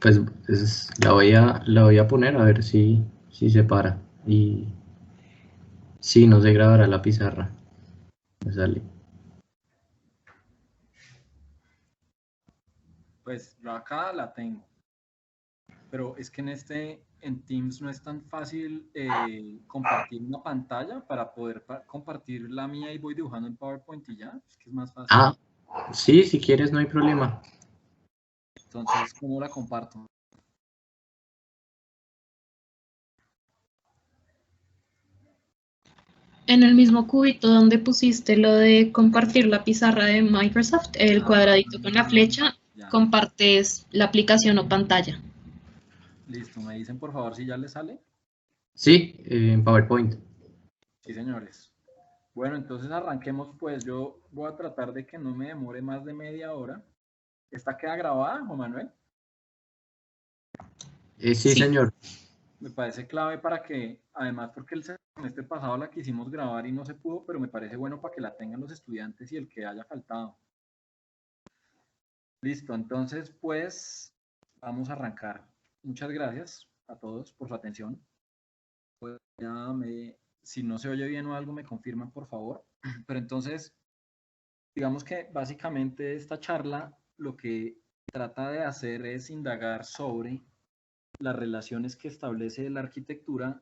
Pues la voy a poner a ver si se para. Y sí, no se grabará la pizarra. Me sale. Pues yo acá la tengo, pero es que en Teams no es tan fácil compartir una pantalla para poder compartir la mía y voy dibujando en PowerPoint y ya, es que es más fácil. Ah, sí, si quieres no hay problema. Entonces, ¿cómo la comparto? En el mismo cubito donde pusiste lo de compartir la pizarra de Microsoft, el Ah, cuadradito con la flecha, ya, compartes la aplicación o pantalla. listo. ¿Me dicen por favor si ya les sale? Sí, en PowerPoint. Sí, señores. Bueno, entonces arranquemos, pues yo voy a tratar de que no me demore más de media hora. ¿Esta queda grabada, Juan Manuel? Sí, Sí. señor. Me parece clave para que, además porque el semestre pasado la quisimos grabar y no se pudo, pero me parece bueno para que la tengan los estudiantes y el que haya faltado. Listo, entonces pues vamos a arrancar. Muchas gracias a todos por su atención. Pues, si no se oye bien o algo me confirman por favor. Pero entonces, digamos que básicamente esta charla lo que trata de hacer es indagar sobre las relaciones que establece la arquitectura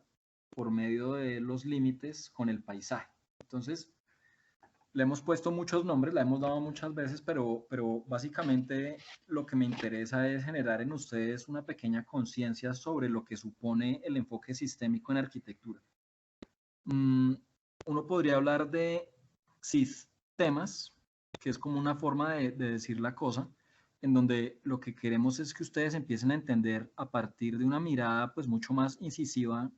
por medio de los límites con el paisaje. Entonces, le hemos puesto muchos nombres, la hemos dado muchas veces, pero básicamente lo que me interesa es generar en ustedes una pequeña conciencia sobre lo que supone el enfoque sistémico en arquitectura. Uno podría hablar de sistemas, que es como una forma de decir la cosa, en donde lo que queremos es que ustedes empiecen a entender a partir de una mirada pues mucho más incisiva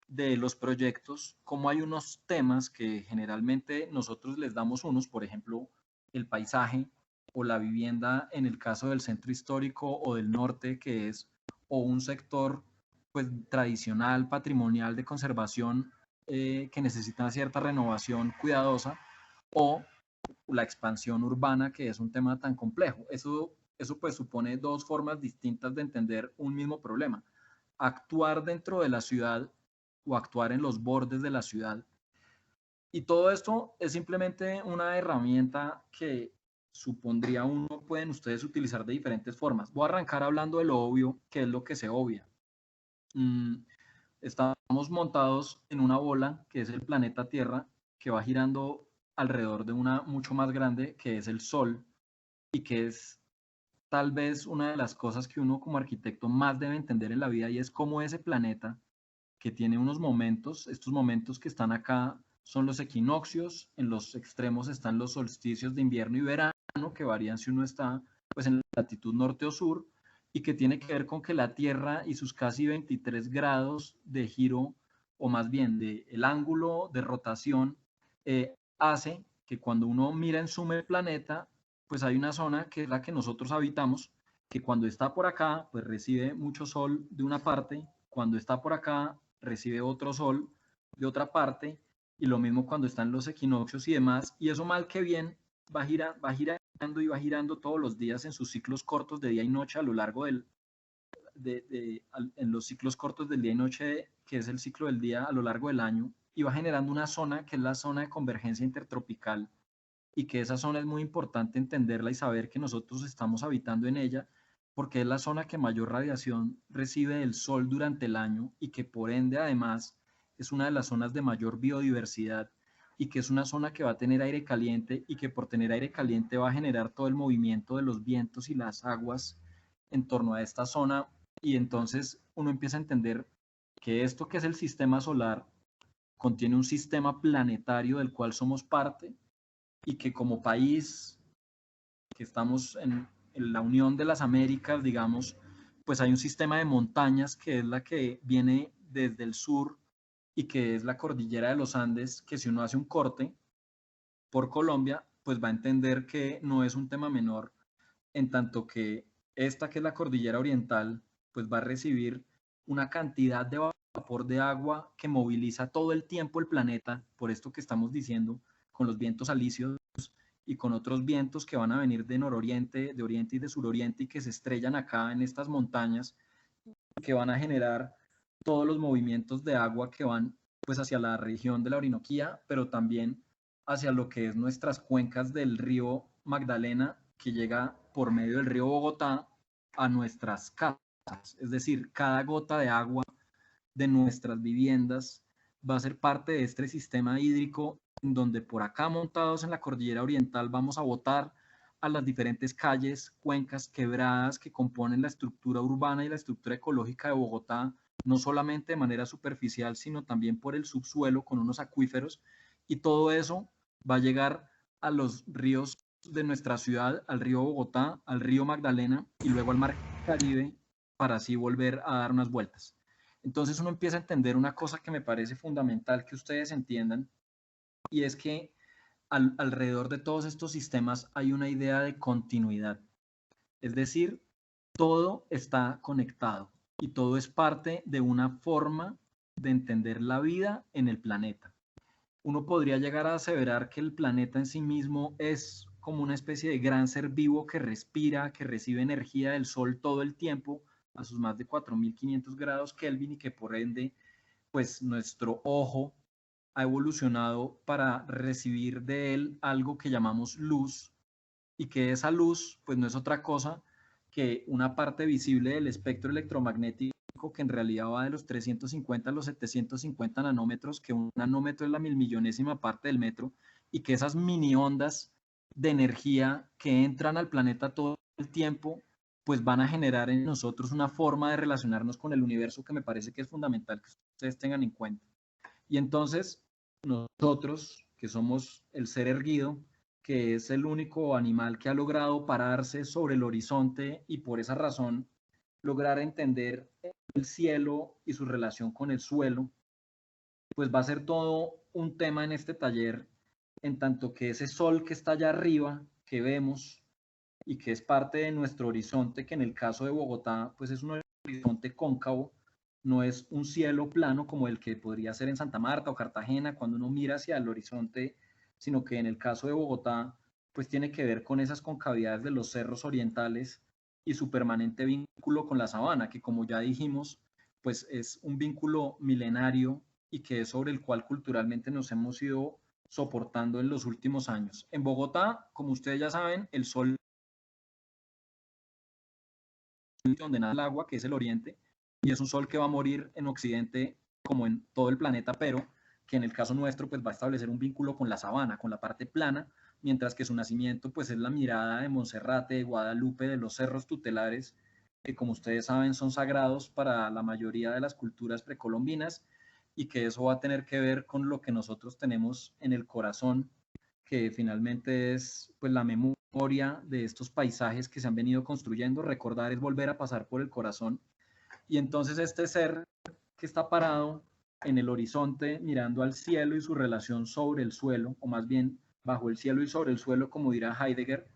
de los proyectos, cómo hay unos temas que generalmente nosotros les damos unos, por ejemplo, el paisaje o la vivienda en el caso del centro histórico o del norte, que es o un sector pues tradicional, patrimonial de conservación que necesita cierta renovación cuidadosa, o la expansión urbana, que es un tema tan complejo. Eso pues supone dos formas distintas de entender un mismo problema. Actuar dentro de la ciudad o actuar en los bordes de la ciudad. Y todo esto es simplemente una herramienta que supondría uno pueden ustedes utilizar de diferentes formas. Voy a arrancar hablando de lo obvio, que es lo que se obvia. Estamos montados en una bola que es el planeta Tierra, que va girando alrededor de una mucho más grande, que es el Sol, y que es tal vez una de las cosas que uno como arquitecto más debe entender en la vida, y es cómo ese planeta, que tiene unos momentos, estos momentos que están acá son los equinoccios, en los extremos están los solsticios de invierno y verano, que varían si uno está pues en latitud norte o sur, y que tiene que ver con que la Tierra y sus casi 23 grados de giro, o más bien de el ángulo de rotación, hace que cuando uno mira en zoom el planeta, pues hay una zona que es la que nosotros habitamos, que cuando está por acá, pues recibe mucho sol de una parte, cuando está por acá, recibe otro sol de otra parte, y lo mismo cuando están los equinoccios y demás, y eso mal que bien va girando y va girando todos los días en sus ciclos cortos de día y noche a lo largo en los ciclos cortos del día y noche, que es el ciclo del día a lo largo del año, y va generando una zona que es la zona de convergencia intertropical, y que esa zona es muy importante entenderla y saber que nosotros estamos habitando en ella, porque es la zona que mayor radiación recibe del sol durante el año y que por ende además es una de las zonas de mayor biodiversidad, y que es una zona que va a tener aire caliente, y que por tener aire caliente va a generar todo el movimiento de los vientos y las aguas en torno a esta zona. Y entonces uno empieza a entender que esto que es el sistema solar contiene un sistema planetario del cual somos parte, y que como país que estamos en la Unión de las Américas, digamos, pues hay un sistema de montañas que es la que viene desde el sur, y que es la cordillera de los Andes, que si uno hace un corte por Colombia, pues va a entender que no es un tema menor, en tanto que esta que es la cordillera oriental, pues va a recibir una cantidad de vapor de agua que moviliza todo el tiempo el planeta, por esto que estamos diciendo, con los vientos alisios, y con otros vientos que van a venir de nororiente, de oriente y de suroriente y que se estrellan acá en estas montañas, que van a generar todos los movimientos de agua que van pues hacia la región de la Orinoquía, pero también hacia lo que es nuestras cuencas del río Magdalena, que llega por medio del río Bogotá a nuestras casas. Es decir, cada gota de agua de nuestras viviendas va a ser parte de este sistema hídrico, en donde por acá montados en la cordillera oriental vamos a botar a las diferentes calles, cuencas, quebradas que componen la estructura urbana y la estructura ecológica de Bogotá, no solamente de manera superficial, sino también por el subsuelo con unos acuíferos, y todo eso va a llegar a los ríos de nuestra ciudad, al río Bogotá, al río Magdalena y luego al mar Caribe, para así volver a dar unas vueltas. Entonces uno empieza a entender una cosa que me parece fundamental que ustedes entiendan, y es que alrededor de todos estos sistemas hay una idea de continuidad. Es decir, todo está conectado y todo es parte de una forma de entender la vida en el planeta. Uno podría llegar a aseverar que el planeta en sí mismo es como una especie de gran ser vivo que respira, que recibe energía del sol todo el tiempo a sus más de 4500 grados Kelvin y que por ende, pues nuestro ojo ha evolucionado para recibir de él algo que llamamos luz y que esa luz pues no es otra cosa que una parte visible del espectro electromagnético que en realidad va de los 350 a los 750 nanómetros, que un nanómetro es la milmillonésima parte del metro, y que esas mini ondas de energía que entran al planeta todo el tiempo, pues van a generar en nosotros una forma de relacionarnos con el universo que me parece que es fundamental que ustedes tengan en cuenta. Y entonces nosotros, que somos el ser erguido, que es el único animal que ha logrado pararse sobre el horizonte y por esa razón lograr entender el cielo y su relación con el suelo, pues va a ser todo un tema en este taller, en tanto que ese sol que está allá arriba, que vemos y que es parte de nuestro horizonte, que en el caso de Bogotá, pues es un horizonte cóncavo, no es un cielo plano como el que podría ser en Santa Marta o Cartagena cuando uno mira hacia el horizonte, sino que en el caso de Bogotá, pues tiene que ver con esas concavidades de los cerros orientales y su permanente vínculo con la sabana, que como ya dijimos, pues es un vínculo milenario y que es sobre el cual culturalmente nos hemos ido soportando en los últimos años. En Bogotá, como ustedes ya saben, el sol donde nada el agua, que es el oriente, y es un sol que va a morir en occidente como en todo el planeta, pero que en el caso nuestro pues va a establecer un vínculo con la sabana, con la parte plana, mientras que su nacimiento pues es la mirada de Monserrate, de Guadalupe, de los cerros tutelares, que como ustedes saben son sagrados para la mayoría de las culturas precolombinas, y que eso va a tener que ver con lo que nosotros tenemos en el corazón, que finalmente es pues la memoria de estos paisajes que se han venido construyendo. Recordar es volver a pasar por el corazón. Y entonces este ser que está parado en el horizonte mirando al cielo y su relación sobre el suelo, o más bien bajo el cielo y sobre el suelo, como dirá Heidegger,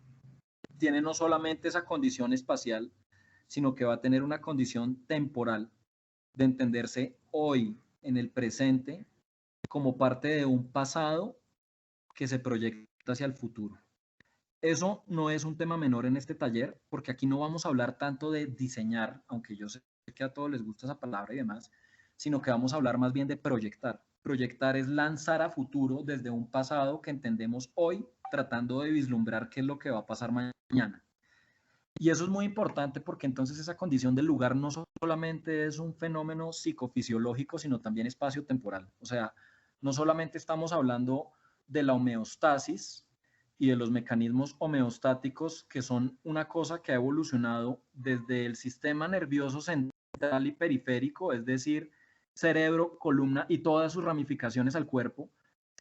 tiene no solamente esa condición espacial, sino que va a tener una condición temporal de entenderse hoy, en el presente, como parte de un pasado que se proyecta hacia el futuro. Eso no es un tema menor en este taller, porque aquí no vamos a hablar tanto de diseñar, aunque yo sé que a todos les gusta esa palabra y demás, sino que vamos a hablar más bien de proyectar. Proyectar es lanzar a futuro desde un pasado que entendemos hoy, tratando de vislumbrar qué es lo que va a pasar mañana. Y eso es muy importante porque entonces esa condición del lugar no solamente es un fenómeno psicofisiológico, sino también espacio-temporal. O sea, no solamente estamos hablando de la homeostasis y de los mecanismos homeostáticos, que son una cosa que ha evolucionado desde el sistema nervioso central y periférico, es decir, cerebro, columna y todas sus ramificaciones al cuerpo,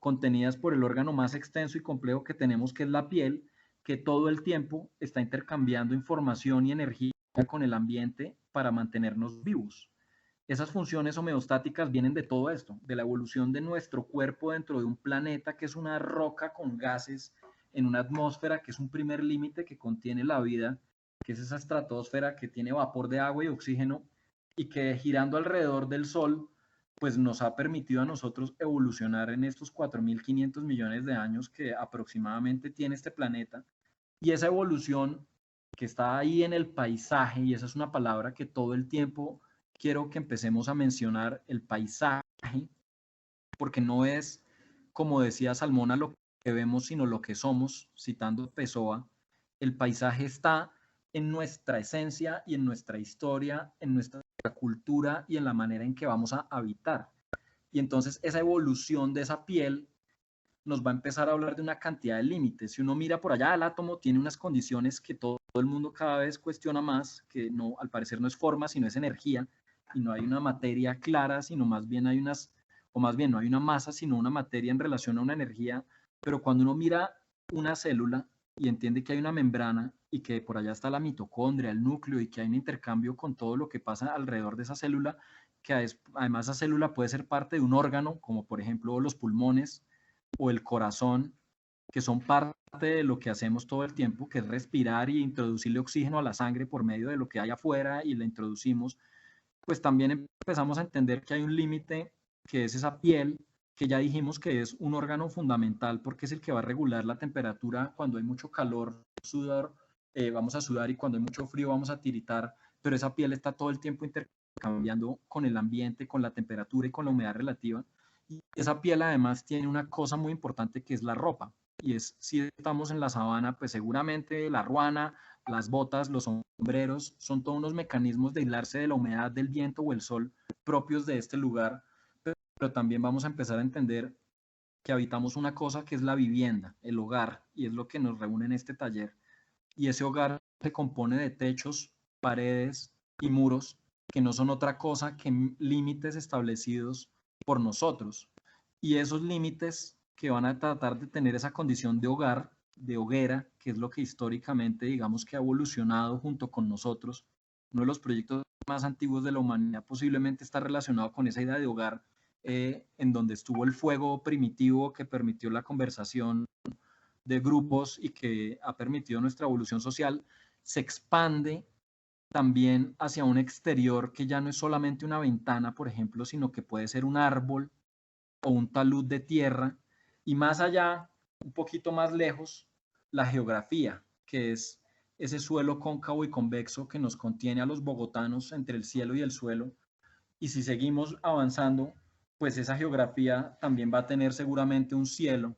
contenidas por el órgano más extenso y complejo que tenemos, que es la piel, que todo el tiempo está intercambiando información y energía con el ambiente para mantenernos vivos. Esas funciones homeostáticas vienen de todo esto, de la evolución de nuestro cuerpo dentro de un planeta que es una roca con gases en una atmósfera que es un primer límite que contiene la vida, que es esa estratosfera que tiene vapor de agua y oxígeno y que girando alrededor del Sol pues nos ha permitido a nosotros evolucionar en estos 4.500 millones de años que aproximadamente tiene este planeta. Y esa evolución que está ahí en el paisaje, y esa es una palabra que todo el tiempo quiero que empecemos a mencionar, el paisaje, porque no es, como decía Salmona, lo que vemos, sino lo que somos, citando Pessoa. El paisaje está en nuestra esencia y en nuestra historia, en nuestra cultura y en la manera en que vamos a habitar. Y entonces esa evolución de esa piel nos va a empezar a hablar de una cantidad de límites. Si uno mira por allá, el átomo tiene unas condiciones que todo el mundo cada vez cuestiona más, que no, al parecer no es forma, sino es energía, y no hay una materia clara, sino más bien hay unas, o más bien no hay una masa, sino una materia en relación a una energía. Pero cuando uno mira una célula y entiende que hay una membrana y que por allá está la mitocondria, el núcleo, y que hay un intercambio con todo lo que pasa alrededor de esa célula, que además esa célula puede ser parte de un órgano, como por ejemplo los pulmones o el corazón, que son parte de lo que hacemos todo el tiempo, que es respirar y introducirle oxígeno a la sangre por medio de lo que hay afuera y la introducimos, pues también empezamos a entender que hay un límite, que es esa piel, que ya dijimos que es un órgano fundamental porque es el que va a regular la temperatura cuando hay mucho calor, sudor, vamos a sudar, y cuando hay mucho frío vamos a tiritar, pero esa piel está todo el tiempo intercambiando con el ambiente, con la temperatura y con la humedad relativa. Y esa piel además tiene una cosa muy importante que es la ropa. Y es, si estamos en la sabana, pues seguramente la ruana, las botas, los sombreros, son todos unos mecanismos de aislarse de la humedad del viento o el sol propios de este lugar. Pero también vamos a empezar a entender que habitamos una cosa que es la vivienda, el hogar, y es lo que nos reúne en este taller. Y ese hogar se compone de techos, paredes y muros que no son otra cosa que límites establecidos por nosotros. Y esos límites que van a tratar de tener esa condición de hogar, de hoguera, que es lo que históricamente digamos que ha evolucionado junto con nosotros. Uno de los proyectos más antiguos de la humanidad posiblemente está relacionado con esa idea de hogar, en donde estuvo el fuego primitivo que permitió la conversación de grupos y que ha permitido nuestra evolución social, se expande también hacia un exterior que ya no es solamente una ventana, por ejemplo, sino que puede ser un árbol o un talud de tierra, y más allá, un poquito más lejos, la geografía, que es ese suelo cóncavo y convexo que nos contiene a los bogotanos entre el cielo y el suelo. Y si seguimos avanzando, pues esa geografía también va a tener seguramente un cielo,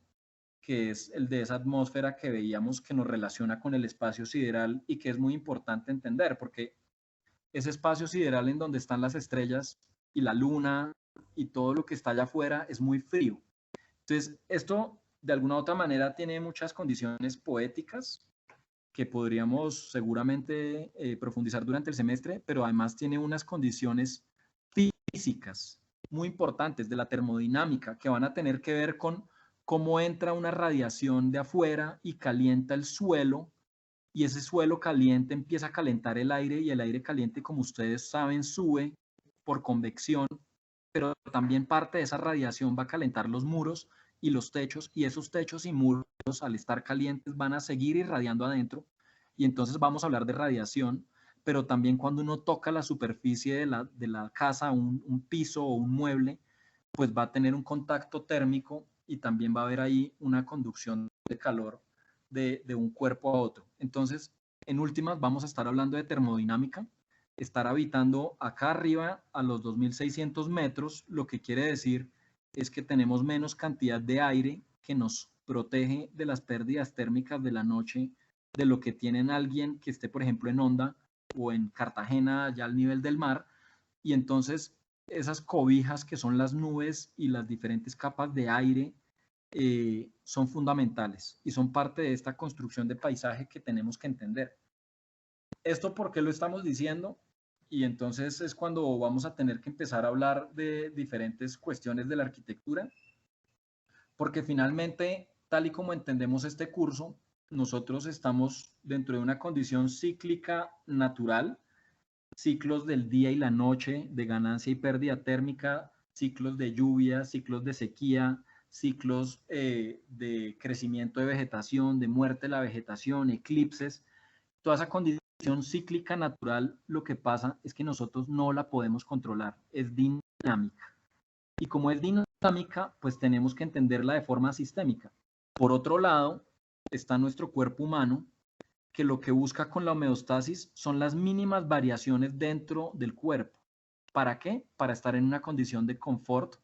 que es el de esa atmósfera que veíamos que nos relaciona con el espacio sideral y que es muy importante entender, porque ese espacio sideral en donde están las estrellas y la luna y todo lo que está allá afuera es muy frío. Entonces, esto de alguna u otra manera tiene muchas condiciones poéticas que podríamos seguramente profundizar durante el semestre, pero además tiene unas condiciones físicas muy importantes de la termodinámica que van a tener que ver con cómo entra una radiación de afuera y calienta el suelo, y ese suelo caliente empieza a calentar el aire, y el aire caliente, como ustedes saben, sube por convección, pero también parte de esa radiación va a calentar los muros y los techos, y esos techos y muros, al estar calientes, van a seguir irradiando adentro, y entonces vamos a hablar de radiación. Pero también cuando uno toca la superficie de la casa, un piso o un mueble, pues va a tener un contacto térmico, y también va a haber ahí una conducción de calor de un cuerpo a otro. Entonces, en últimas, vamos a estar hablando de termodinámica, estar habitando acá arriba a los 2.600 metros, lo que quiere decir es que tenemos menos cantidad de aire que nos protege de las pérdidas térmicas de la noche, de lo que tienen alguien que esté, por ejemplo, en Honda o en Cartagena, ya al nivel del mar. Y entonces esas cobijas que son las nubes y las diferentes capas de aire son fundamentales y son parte de esta construcción de paisaje que tenemos que entender. ¿Esto por qué lo estamos diciendo? Y entonces es cuando vamos a tener que empezar a hablar de diferentes cuestiones de la arquitectura, porque finalmente, tal y como entendemos este curso, nosotros estamos dentro de una condición cíclica natural, ciclos del día y la noche, de ganancia y pérdida térmica, ciclos de lluvia, ciclos de sequía, ciclos de crecimiento de vegetación, de muerte de la vegetación, eclipses. Toda esa condición cíclica natural, lo que pasa es que nosotros no la podemos controlar, es dinámica. Y como es dinámica, pues tenemos que entenderla de forma sistémica. Por otro lado, está nuestro cuerpo humano, que lo que busca con la homeostasis son las mínimas variaciones dentro del cuerpo. ¿Para qué? Para estar en una condición de confort,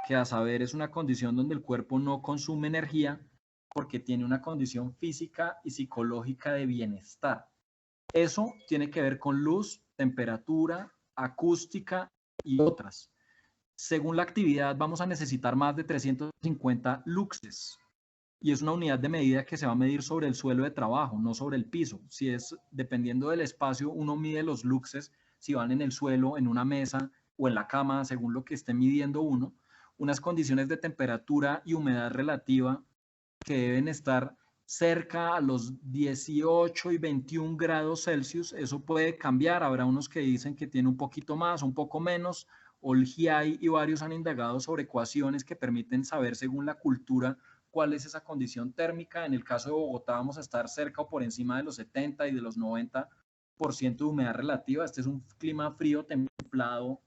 que a saber es una condición donde el cuerpo no consume energía porque tiene una condición física y psicológica de bienestar. Eso tiene que ver con luz, temperatura, acústica y otras. Según la actividad vamos a necesitar más de 350 luxes y es una unidad de medida que se va a medir sobre el suelo de trabajo, no sobre el piso. Si es dependiendo del espacio, uno mide los luxes si van en el suelo, en una mesa o en la cama, según lo que esté midiendo uno. Unas condiciones de temperatura y humedad relativa que deben estar cerca a los 18 y 21 grados Celsius. Eso puede cambiar, habrá unos que dicen que tiene un poquito más, un poco menos. Olgiay y varios han indagado sobre ecuaciones que permiten saber según la cultura cuál es esa condición térmica. En el caso de Bogotá vamos a estar cerca o por encima de los 70 y de los 90% de humedad relativa. Este es un clima frío templado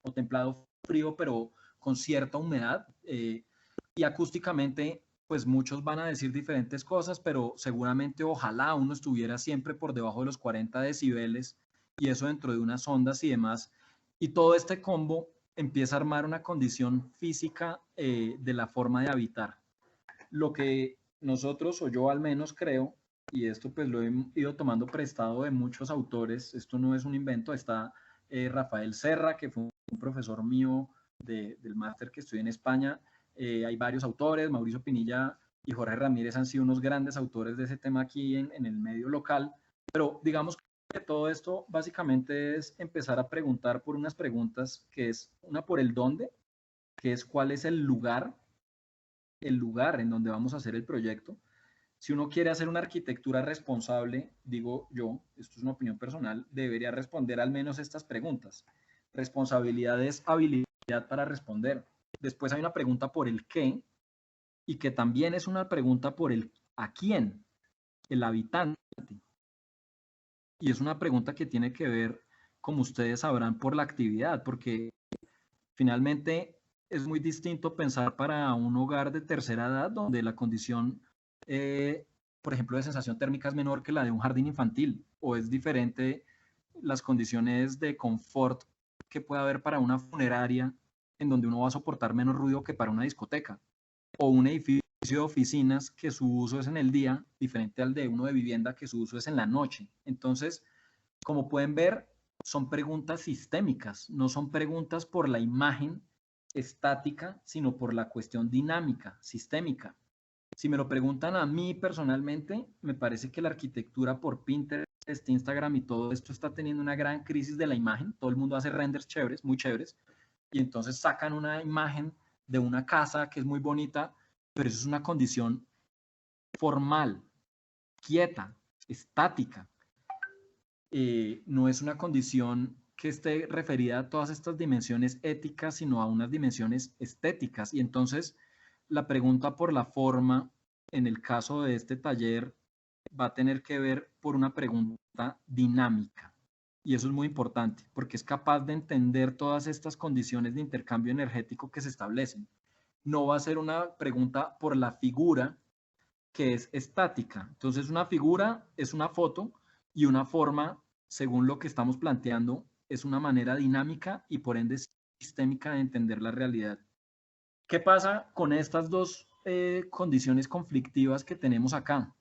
o templado frío, pero con cierta humedad. Y acústicamente, pues muchos van a decir diferentes cosas, pero seguramente ojalá uno estuviera siempre por debajo de los 40 decibeles y eso dentro de unas ondas y demás. Y todo este combo empieza a armar una condición física de la forma de habitar. Lo que nosotros, o yo al menos creo, y esto pues lo he ido tomando prestado de muchos autores, esto no es un invento, está Rafael Serra, que fue un profesor mío del máster que estudié en España, hay varios autores, Mauricio Pinilla y Jorge Ramírez han sido unos grandes autores de ese tema aquí en el medio local, pero digamos que todo esto básicamente es empezar a preguntar por unas preguntas, que es una por el dónde, que es cuál es el lugar en donde vamos a hacer el proyecto. Si uno quiere hacer una arquitectura responsable, digo yo, esto es una opinión personal, debería responder al menos estas preguntas. Responsabilidad es habilidad para responder. Después hay una pregunta por el qué, y que también es una pregunta por el a quién, el habitante. Y es una pregunta que tiene que ver, como ustedes sabrán, por la actividad, porque finalmente es muy distinto pensar para un hogar de tercera edad donde la condición, por ejemplo, de sensación térmica es menor que la de un jardín infantil, o es diferente las condiciones de confort que puede haber para una funeraria en donde uno va a soportar menos ruido que para una discoteca, o un edificio de oficinas que su uso es en el día, diferente al de uno de vivienda que su uso es en la noche. Entonces, como pueden ver, son preguntas sistémicas, no son preguntas por la imagen estática, sino por la cuestión dinámica, sistémica. Si me lo preguntan a mí personalmente, me parece que la arquitectura por Pinterest, Instagram y todo esto está teniendo una gran crisis de la imagen. Todo el mundo hace renders chéveres, muy chéveres, y entonces sacan una imagen de una casa que es muy bonita, pero eso es una condición formal, quieta, estática. No es una condición que esté referida a todas estas dimensiones éticas, sino a unas dimensiones estéticas. Y entonces la pregunta por la forma, en el caso de este taller, va a tener que ver por una pregunta dinámica. Y eso es muy importante, porque es capaz de entender todas estas condiciones de intercambio energético que se establecen. No va a ser una pregunta por la figura, que es estática. Entonces, una figura es una foto y una forma, según lo que estamos planteando, es una manera dinámica y por ende sistémica de entender la realidad. ¿Qué pasa con estas dos condiciones conflictivas que tenemos acá?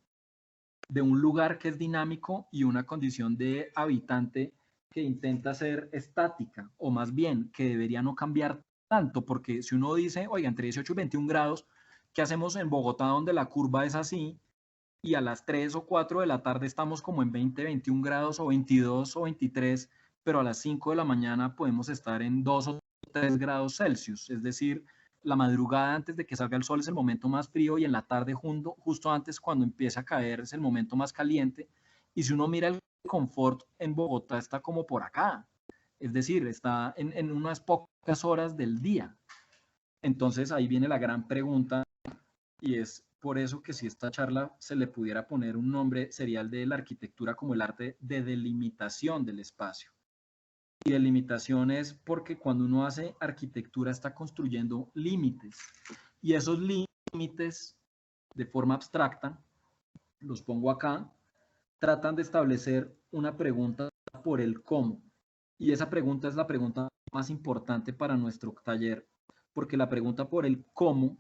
De un lugar que es dinámico y una condición de habitante que intenta ser estática, o más bien que debería no cambiar tanto, porque si uno dice, oiga, entre 18 y 21 grados, ¿qué hacemos en Bogotá donde la curva es así? Y a las 3 o 4 de la tarde estamos como en 20, 21 grados o 22 o 23, pero a las 5 de la mañana podemos estar en 2 o 3 grados Celsius, es decir, la madrugada antes de que salga el sol es el momento más frío y en la tarde justo antes cuando empieza a caer es el momento más caliente. Y si uno mira el confort en Bogotá está como por acá, es decir, está en unas pocas horas del día. Entonces ahí viene la gran pregunta y es por eso que si esta charla se le pudiera poner un nombre sería el de la arquitectura como el arte de delimitación del espacio. Y delimitación es porque cuando uno hace arquitectura está construyendo límites. Y esos límites, de forma abstracta, los pongo acá, tratan de establecer una pregunta por el cómo. Y esa pregunta es la pregunta más importante para nuestro taller, porque la pregunta por el cómo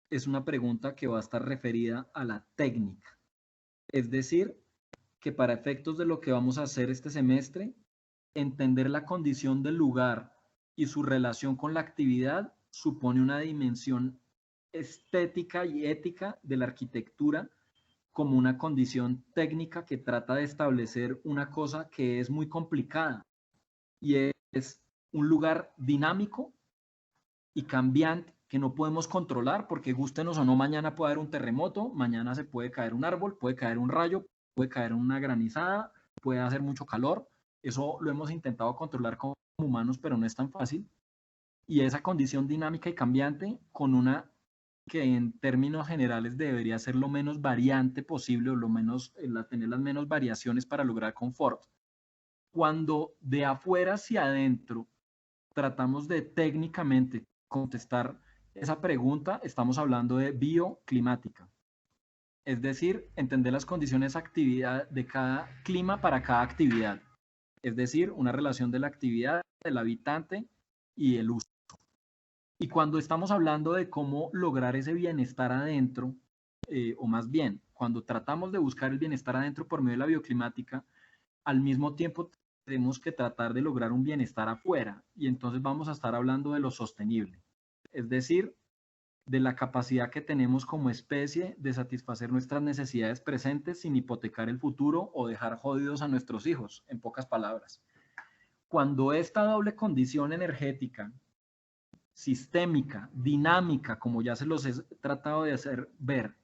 es una pregunta que va a estar referida a la técnica. Es decir, que para efectos de lo que vamos a hacer este semestre, entender la condición del lugar y su relación con la actividad supone una dimensión estética y ética de la arquitectura como una condición técnica que trata de establecer una cosa que es muy complicada y es un lugar dinámico y cambiante que no podemos controlar porque gustenos o no, mañana puede haber un terremoto, mañana se puede caer un árbol, puede caer un rayo, puede caer una granizada, puede hacer mucho calor. Eso lo hemos intentado controlar como humanos, pero no es tan fácil. Y esa condición dinámica y cambiante con una que en términos generales debería ser lo menos variante posible o lo menos, tener las menos variaciones para lograr confort. Cuando de afuera hacia adentro tratamos de técnicamente contestar esa pregunta, estamos hablando de bioclimática. Es decir, entender las condiciones de actividad de cada clima para cada actividad. Es decir, una relación de la actividad, del habitante y el uso. Y cuando estamos hablando de cómo lograr ese bienestar adentro, o más bien, cuando tratamos de buscar el bienestar adentro por medio de la bioclimática, al mismo tiempo tenemos que tratar de lograr un bienestar afuera. Y entonces vamos a estar hablando de lo sostenible. Es decir, de la capacidad que tenemos como especie de satisfacer nuestras necesidades presentes sin hipotecar el futuro o dejar jodidos a nuestros hijos, en pocas palabras. Cuando esta doble condición energética, sistémica, dinámica, como ya se los he tratado de hacer ver,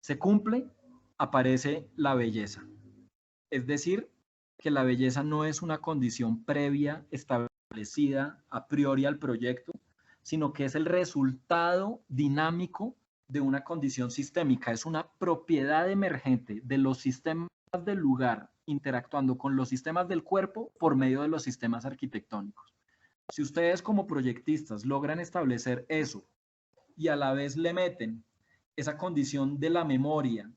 se cumple, aparece la belleza. Es decir, que la belleza no es una condición previa establecida a priori al proyecto, sino que es el resultado dinámico de una condición sistémica, es una propiedad emergente de los sistemas del lugar interactuando con los sistemas del cuerpo por medio de los sistemas arquitectónicos. Si ustedes como proyectistas logran establecer eso y a la vez le meten esa condición de la memoria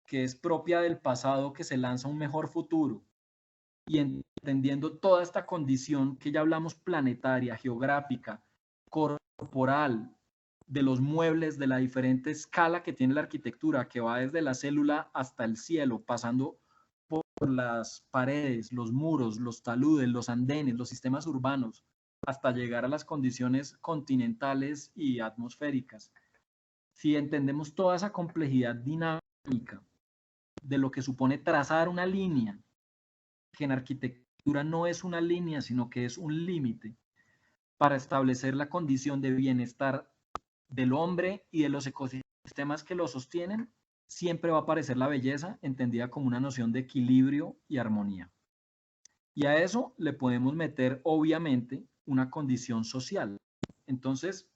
que es propia del pasado que se lanza un mejor futuro y entendiendo toda esta condición que ya hablamos planetaria, geográfica, corporal, de los muebles, de la diferente escala que tiene la arquitectura, que va desde la célula hasta el cielo, pasando por las paredes, los muros, los taludes, los andenes, los sistemas urbanos, hasta llegar a las condiciones continentales y atmosféricas. Si entendemos toda esa complejidad dinámica de lo que supone trazar una línea, que en arquitectura no es una línea, sino que es un límite para establecer la condición de bienestar del hombre y de los ecosistemas que lo sostienen, siempre va a aparecer la belleza entendida como una noción de equilibrio y armonía. Y a eso le podemos meter, obviamente, una condición social. Entonces,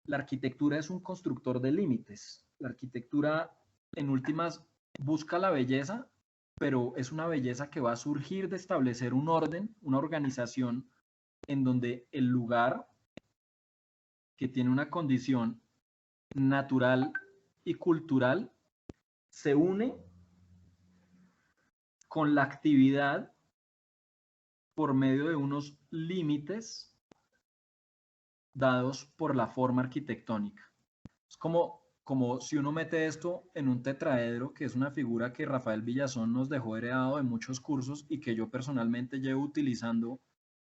la arquitectura es un constructor de límites. La arquitectura, en últimas, busca la belleza, pero es una belleza que va a surgir de establecer un orden, una organización en donde el lugar, que tiene una condición natural y cultural, se une con la actividad por medio de unos límites dados por la forma arquitectónica. Es como si uno mete esto en un tetraedro, que es una figura que Rafael Villazón nos dejó heredado de muchos cursos y que yo personalmente llevo utilizando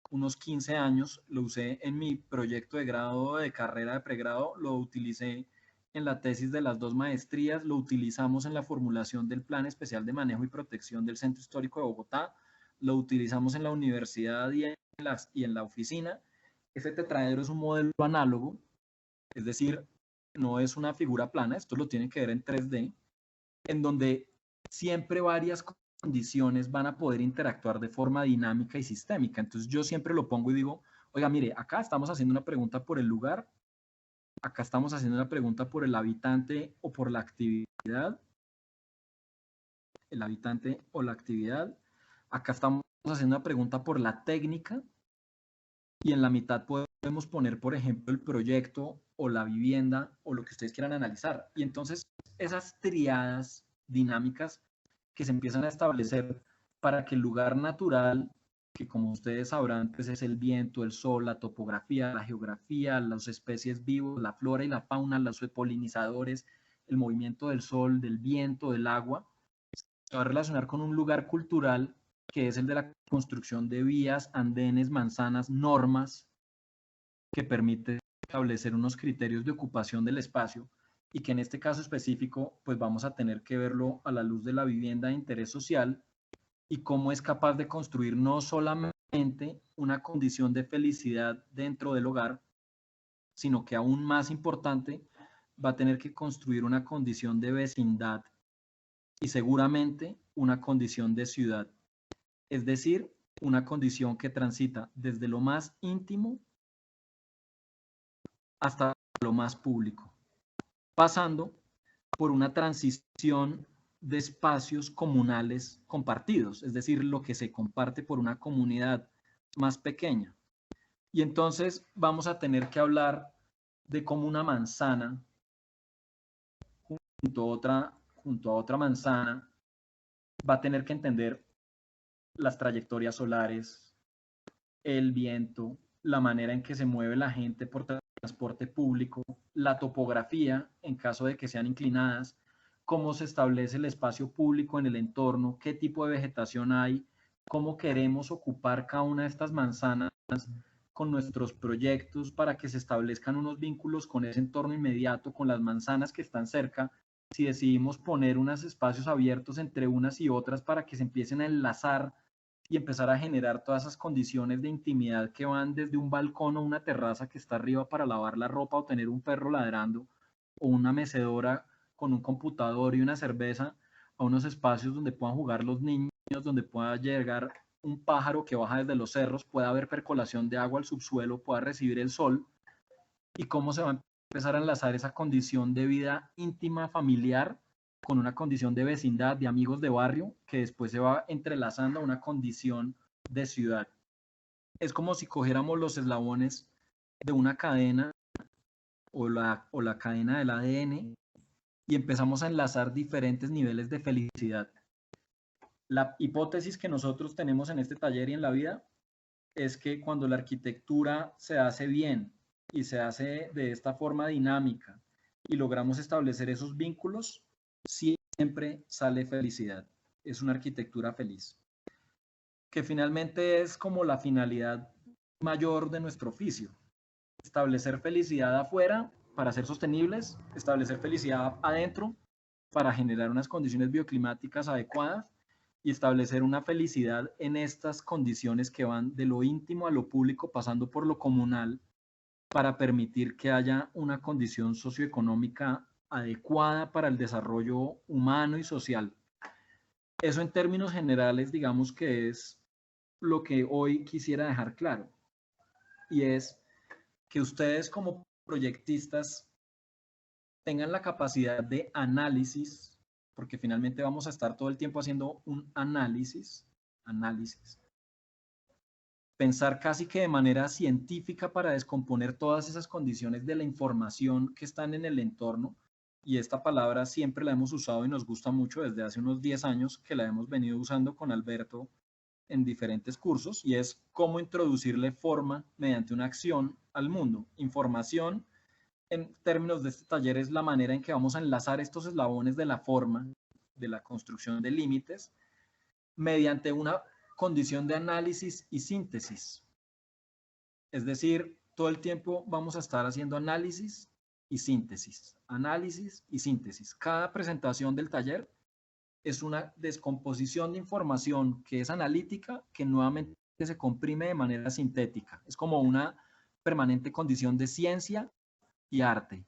unos 15 años, lo usé en mi proyecto de grado, de carrera de pregrado, lo utilicé en la tesis de las 2 maestrías, lo utilizamos en la formulación del Plan Especial de Manejo y Protección del Centro Histórico de Bogotá, lo utilizamos en la universidad y en la oficina. Ese tetraedro es un modelo análogo, es decir, no es una figura plana, esto lo tienen que ver en 3D, en donde siempre varias condiciones van a poder interactuar de forma dinámica y sistémica. Entonces yo siempre lo pongo y digo, oiga, mire, acá estamos haciendo una pregunta por el lugar, acá estamos haciendo una pregunta por el habitante o por la actividad, el habitante o la actividad, acá estamos haciendo una pregunta por la técnica y en la mitad podemos poner, por ejemplo, el proyecto o la vivienda o lo que ustedes quieran analizar. Y entonces esas triadas dinámicas que se empiezan a establecer para que el lugar natural, que como ustedes sabrán, pues es el viento, el sol, la topografía, la geografía, las especies vivas, la flora y la fauna, los polinizadores, el movimiento del sol, del viento, del agua, se va a relacionar con un lugar cultural que es el de la construcción de vías, andenes, manzanas, normas que permite establecer unos criterios de ocupación del espacio y que en este caso específico pues vamos a tener que verlo a la luz de la vivienda de interés social y cómo es capaz de construir no solamente una condición de felicidad dentro del hogar, sino que aún más importante va a tener que construir una condición de vecindad y seguramente una condición de ciudad, es decir, una condición que transita desde lo más íntimo hasta lo más público, pasando por una transición de espacios comunales compartidos, es decir, lo que se comparte por una comunidad más pequeña. Y entonces vamos a tener que hablar de cómo una manzana junto a otra manzana va a tener que entender las trayectorias solares, el viento, la manera en que se mueve la gente por transporte público, la topografía en caso de que sean inclinadas, cómo se establece el espacio público en el entorno, qué tipo de vegetación hay, cómo queremos ocupar cada una de estas manzanas con nuestros proyectos para que se establezcan unos vínculos con ese entorno inmediato, con las manzanas que están cerca, si decidimos poner unos espacios abiertos entre unas y otras para que se empiecen a enlazar y empezar a generar todas esas condiciones de intimidad que van desde un balcón o una terraza que está arriba para lavar la ropa o tener un perro ladrando o una mecedora con un computador y una cerveza a unos espacios donde puedan jugar los niños, donde pueda llegar un pájaro que baja desde los cerros, pueda haber percolación de agua al subsuelo, pueda recibir el sol y cómo se va a empezar a enlazar esa condición de vida íntima, familiar, con una condición de vecindad, de amigos de barrio, que después se va entrelazando a una condición de ciudad. Es como si cogiéramos los eslabones de una cadena o la cadena del ADN y empezamos a enlazar diferentes niveles de felicidad. La hipótesis que nosotros tenemos en este taller y en la vida es que cuando la arquitectura se hace bien y se hace de esta forma dinámica y logramos establecer esos vínculos, siempre sale felicidad. Es una arquitectura feliz, que finalmente es como la finalidad mayor de nuestro oficio. Establecer felicidad afuera para ser sostenibles, establecer felicidad adentro para generar unas condiciones bioclimáticas adecuadas y establecer una felicidad en estas condiciones que van de lo íntimo a lo público, pasando por lo comunal, para permitir que haya una condición socioeconómica adecuada para el desarrollo humano y social. Eso en términos generales, digamos que es lo que hoy quisiera dejar claro. Y es que ustedes como proyectistas tengan la capacidad de análisis, porque finalmente vamos a estar todo el tiempo haciendo un análisis, pensar casi que de manera científica para descomponer todas esas condiciones de la información que están en el entorno, y esta palabra siempre la hemos usado y nos gusta mucho desde hace unos 10 años que la hemos venido usando con Alberto en diferentes cursos, y es cómo introducirle forma mediante una acción al mundo. Información, en términos de este taller, es la manera en que vamos a enlazar estos eslabones de la forma, de la construcción de límites, mediante una condición de análisis y síntesis. Es decir, todo el tiempo vamos a estar haciendo análisis y síntesis, análisis y síntesis. Cada presentación del taller es una descomposición de información que es analítica, que nuevamente se comprime de manera sintética. Es como una permanente condición de ciencia y arte,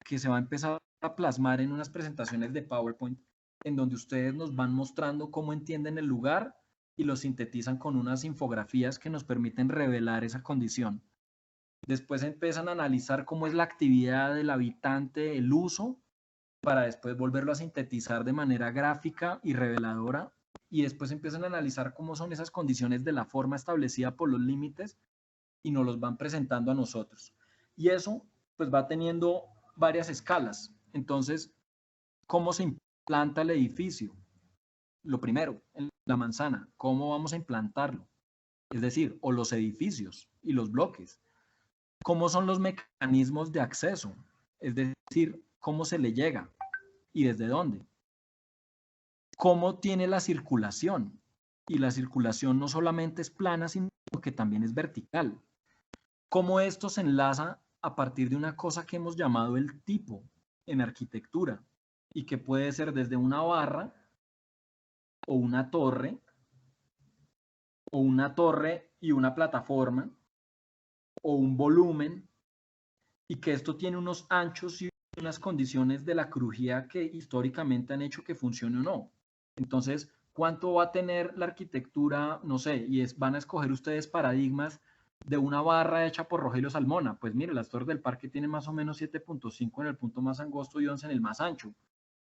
que se va a empezar a plasmar en unas presentaciones de PowerPoint en donde ustedes nos van mostrando cómo entienden el lugar y lo sintetizan con unas infografías que nos permiten revelar esa condición. Después empiezan a analizar cómo es la actividad del habitante, el uso, para después volverlo a sintetizar de manera gráfica y reveladora y después empiezan a analizar cómo son esas condiciones de la forma establecida por los límites y nos los van presentando a nosotros. Y eso pues va teniendo varias escalas. Entonces, ¿cómo se implanta el edificio? Lo primero, en la manzana, ¿cómo vamos a implantarlo? Es decir, o los edificios y los bloques. ¿Cómo son los mecanismos de acceso? Es decir, ¿cómo se le llega y desde dónde? ¿Cómo tiene la circulación? Y la circulación no solamente es plana, sino que también es vertical. ¿Cómo esto se enlaza a partir de una cosa que hemos llamado el tipo en arquitectura? Y que puede ser desde una barra o una torre y una plataforma o un volumen, y que esto tiene unos anchos y unas condiciones de la crujía que históricamente han hecho que funcione o no. Entonces, ¿cuánto va a tener la arquitectura? No sé, van a escoger ustedes paradigmas de una barra hecha por Rogelio Salmona. Pues mire, las Torres del Parque tienen más o menos 7.5 en el punto más angosto y 11 en el más ancho.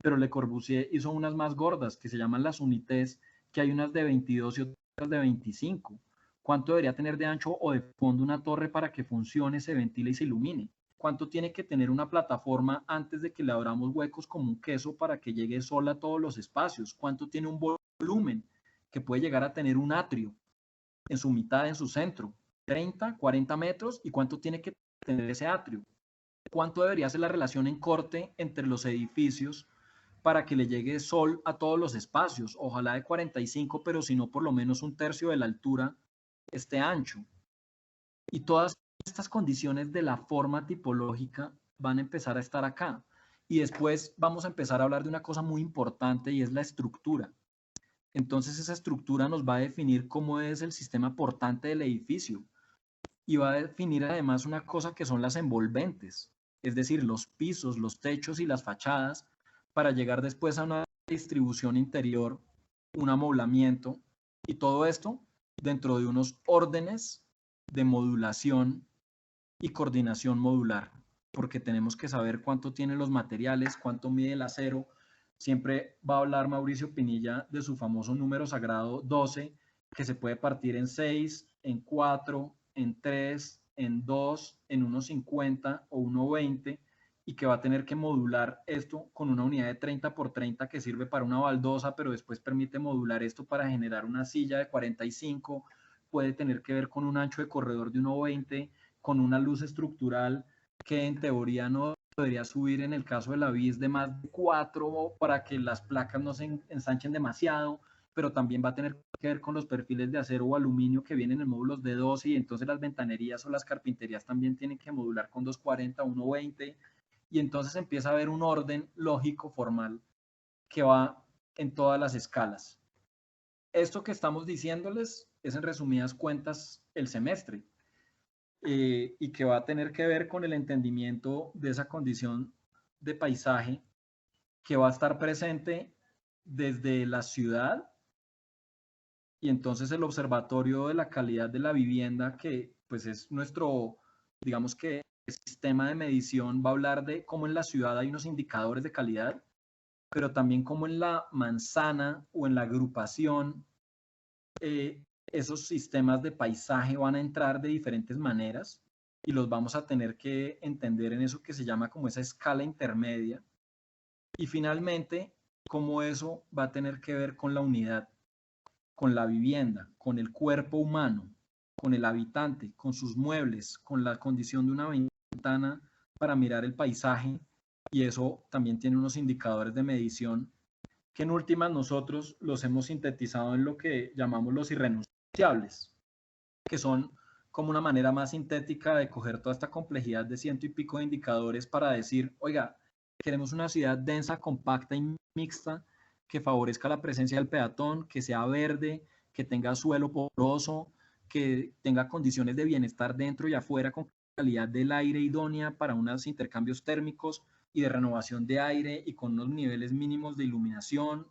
Pero Le Corbusier hizo unas más gordas que se llaman las unités, que hay unas de 22 y otras de 25. ¿Cuánto debería tener de ancho o de fondo una torre para que funcione, se ventile y se ilumine? ¿Cuánto tiene que tener una plataforma antes de que le abramos huecos como un queso para que llegue sol a todos los espacios? ¿Cuánto tiene un volumen que puede llegar a tener un atrio en su mitad, en su centro? 30, 40 metros. ¿Y cuánto tiene que tener ese atrio? ¿Cuánto debería ser la relación en corte entre los edificios para que le llegue sol a todos los espacios? Ojalá de 45, pero si no, por lo menos un tercio de la altura esté ancho. Y todas estas condiciones de la forma tipológica van a empezar a estar acá. Y después vamos a empezar a hablar de una cosa muy importante y es la estructura. Entonces esa estructura nos va a definir cómo es el sistema portante del edificio y va a definir además una cosa que son las envolventes, es decir, los pisos, los techos y las fachadas, para llegar después a una distribución interior, un amoblamiento y todo esto dentro de unos órdenes de modulación y coordinación modular, porque tenemos que saber cuánto tienen los materiales, cuánto mide el acero. Siempre va a hablar Mauricio Pinilla de su famoso número sagrado 12, que se puede partir en 6, en 4, en 3, en 2, en 1,50 o 1,20, y que va a tener que modular esto con una unidad de 30 por 30 que sirve para una baldosa, pero después permite modular esto para generar una silla de 45, puede tener que ver con un ancho de corredor de 1,20, con una luz estructural que en teoría no debería subir en el caso de la BIS de más de 4 para que las placas no se ensanchen demasiado, pero también va a tener que ver con los perfiles de acero o aluminio que vienen en módulos de 12, y entonces las ventanerías o las carpinterías también tienen que modular con 240, 1,20, y entonces empieza a haber un orden lógico formal que va en todas las escalas. Esto que estamos diciéndoles es en resumidas cuentas el semestre. Y que va a tener que ver con el entendimiento de esa condición de paisaje que va a estar presente desde la ciudad, y entonces el observatorio de la calidad de la vivienda, que pues es nuestro, digamos que el sistema de medición, va a hablar de cómo en la ciudad hay unos indicadores de calidad, pero también cómo en la manzana o en la agrupación esos sistemas de paisaje van a entrar de diferentes maneras y los vamos a tener que entender en eso que se llama como esa escala intermedia. Y finalmente, cómo eso va a tener que ver con la unidad, con la vivienda, con el cuerpo humano, con el habitante, con sus muebles, con la condición de una ventana para mirar el paisaje, y eso también tiene unos indicadores de medición que en últimas nosotros los hemos sintetizado en lo que llamamos los irrenunciables, que son como una manera más sintética de coger toda esta complejidad de 100 y pico de indicadores para decir, oiga, queremos una ciudad densa, compacta y mixta que favorezca la presencia del peatón, que sea verde, que tenga suelo poroso, que tenga condiciones de bienestar dentro y afuera con calidad del aire idónea para unos intercambios térmicos y de renovación de aire y con unos niveles mínimos de iluminación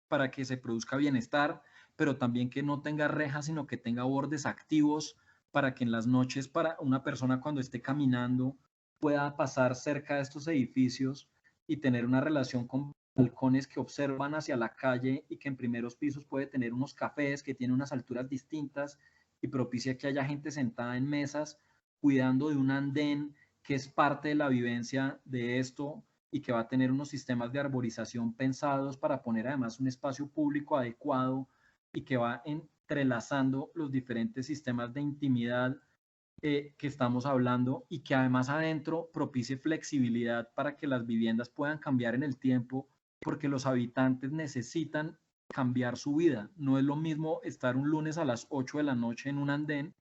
para que se produzca bienestar, pero también que no tenga rejas, sino que tenga bordes activos para que en las noches para una persona cuando esté caminando pueda pasar cerca de estos edificios y tener una relación con balcones que observan hacia la calle y que en primeros pisos puede tener unos cafés que tienen unas alturas distintas y propicia que haya gente sentada en mesas cuidando de un andén que es parte de la vivencia de esto y que va a tener unos sistemas de arborización pensados para poner además un espacio público adecuado y que va entrelazando los diferentes sistemas de intimidad que estamos hablando y que además adentro propicie flexibilidad para que las viviendas puedan cambiar en el tiempo porque los habitantes necesitan cambiar su vida. No es lo mismo estar un lunes a las 8 de la noche en un andén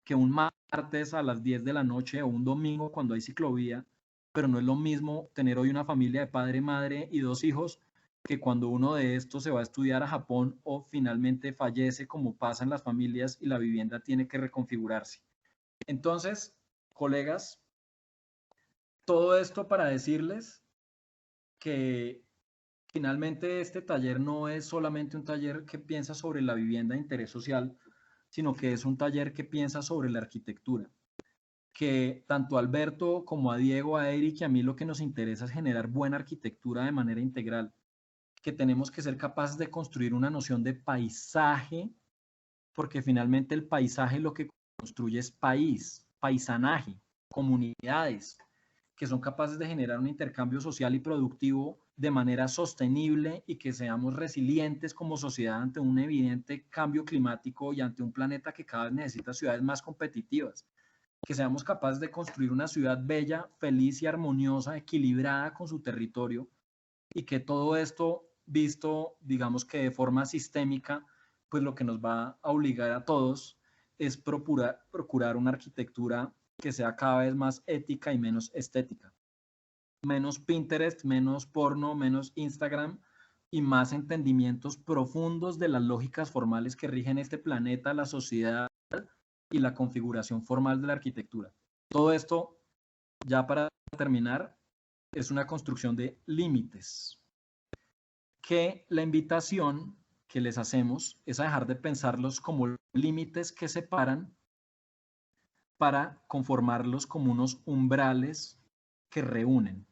que un martes a las 10 de la noche o un domingo cuando hay ciclovía, pero no es lo mismo tener hoy una familia de padre, madre y 2 hijos que cuando uno de estos se va a estudiar a Japón o finalmente fallece como pasa en las familias y la vivienda tiene que reconfigurarse. Entonces, colegas, todo esto para decirles que finalmente este taller no es solamente un taller que piensa sobre la vivienda de interés social, sino que es un taller que piensa sobre la arquitectura. Que tanto a Alberto como a Diego, a Eric y a mí lo que nos interesa es generar buena arquitectura de manera integral. Que tenemos que ser capaces de construir una noción de paisaje, porque finalmente el paisaje lo que construye es país, paisanaje, comunidades, que son capaces de generar un intercambio social y productivo de manera sostenible y que seamos resilientes como sociedad ante un evidente cambio climático y ante un planeta que cada vez necesita ciudades más competitivas. Que seamos capaces de construir una ciudad bella, feliz y armoniosa, equilibrada con su territorio y que todo esto visto, digamos que de forma sistémica, pues lo que nos va a obligar a todos es procurar una arquitectura que sea cada vez más ética y menos estética. Menos Pinterest, menos porno, menos Instagram y más entendimientos profundos de las lógicas formales que rigen este planeta, la sociedad y la configuración formal de la arquitectura. Todo esto, ya para terminar, es una construcción de límites. Que la invitación que les hacemos es a dejar de pensarlos como límites que separan para conformarlos como unos umbrales que reúnen.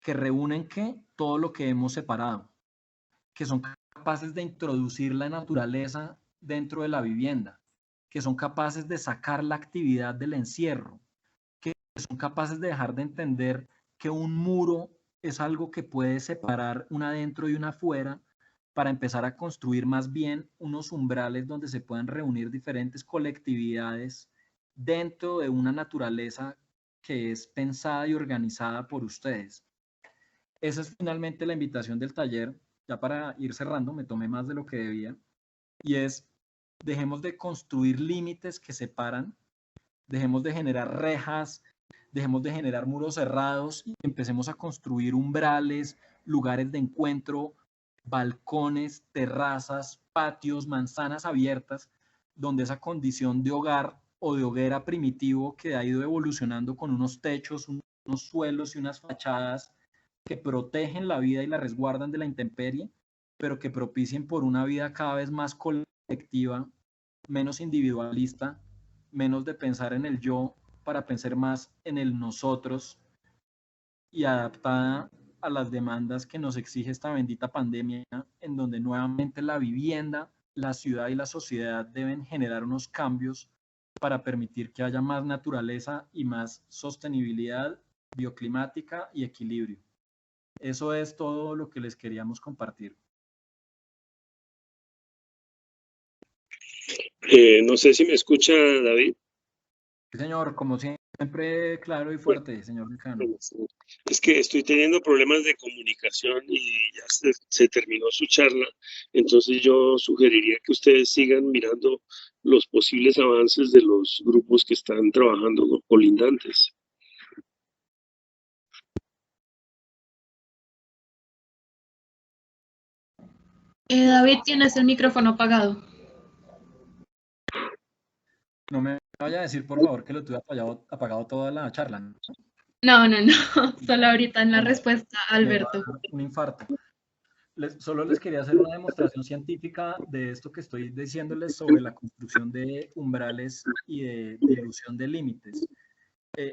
Que reúnen ¿qué? Todo lo que hemos separado. Que son capaces de introducir la naturaleza dentro de la vivienda. Que son capaces de sacar la actividad del encierro. Que son capaces de dejar de entender que un muro es algo que puede separar una adentro y una afuera para empezar a construir más bien unos umbrales donde se puedan reunir diferentes colectividades dentro de una naturaleza que es pensada y organizada por ustedes. Esa es finalmente la invitación del taller. Ya para ir cerrando, me tomé más de lo que debía, y es, dejemos de construir límites que separan, dejemos de generar rejas, dejemos de generar muros cerrados y empecemos a construir umbrales, lugares de encuentro, balcones, terrazas, patios, manzanas abiertas, donde esa condición de hogar o de hoguera primitivo que ha ido evolucionando con unos techos, unos suelos y unas fachadas que protegen la vida y la resguardan de la intemperie, pero que propicien por una vida cada vez más colectiva, menos individualista, menos de pensar en el yo para pensar más en el nosotros y adaptada a las demandas que nos exige esta bendita pandemia, en donde nuevamente la vivienda, la ciudad y la sociedad deben generar unos cambios para permitir que haya más naturaleza y más sostenibilidad bioclimática y equilibrio. Eso es todo lo que les queríamos compartir. No sé si me escucha, David. Sí, señor, como siempre, claro y fuerte, señor decano. Es que estoy teniendo problemas de comunicación y ya se terminó su charla, entonces yo sugeriría que ustedes sigan mirando los posibles avances de los grupos que están trabajando con colindantes. David, tienes el micrófono apagado. No me vaya a decir, por favor, que lo tuve apagado toda la charla, ¿no? No, solo ahorita en la respuesta, Alberto. Me va a dar un infarto. Solo les quería hacer una demostración científica de esto que estoy diciéndoles sobre la construcción de umbrales y de dilución de límites.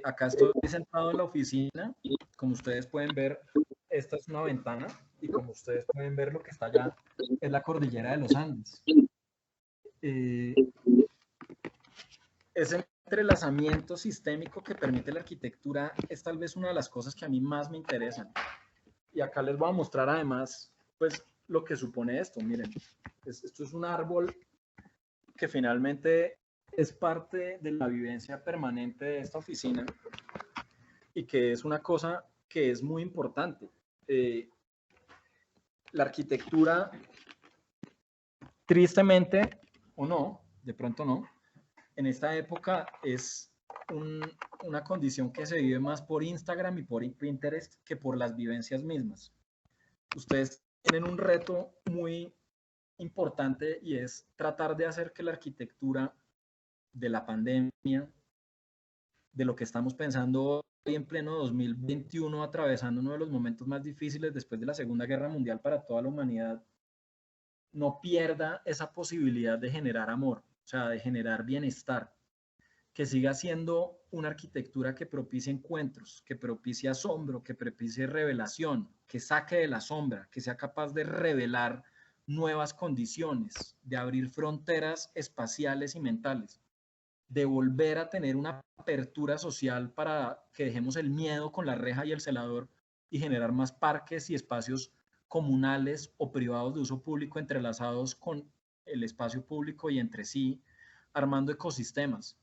Acá estoy sentado en la oficina, como ustedes pueden ver, esta es una ventana y como ustedes pueden ver, lo que está allá es la cordillera de los Andes. Ese entrelazamiento sistémico que permite la arquitectura es tal vez una de las cosas que a mí más me interesan. Y acá les voy a mostrar además, pues, lo que supone esto. Miren, esto es un árbol que finalmente es parte de la vivencia permanente de esta oficina y que es una cosa que es muy importante. La arquitectura, tristemente, o no, de pronto no, en esta época es una condición que se vive más por Instagram y por Pinterest que por las vivencias mismas. Ustedes tienen un reto muy importante y es tratar de hacer que la arquitectura de la pandemia, de lo que estamos pensando hoy en pleno 2021, atravesando uno de los momentos más difíciles después de la Segunda Guerra Mundial para toda la humanidad, no pierda esa posibilidad de generar amor, o sea, de generar bienestar, que siga siendo una arquitectura que propicie encuentros, que propicie asombro, que propicie revelación, que saque de la sombra, que sea capaz de revelar nuevas condiciones, de abrir fronteras espaciales y mentales, de volver a tener una apertura social para que dejemos el miedo con la reja y el celador y generar más parques y espacios comunales o privados de uso público entrelazados con el espacio público y entre sí, armando ecosistemas.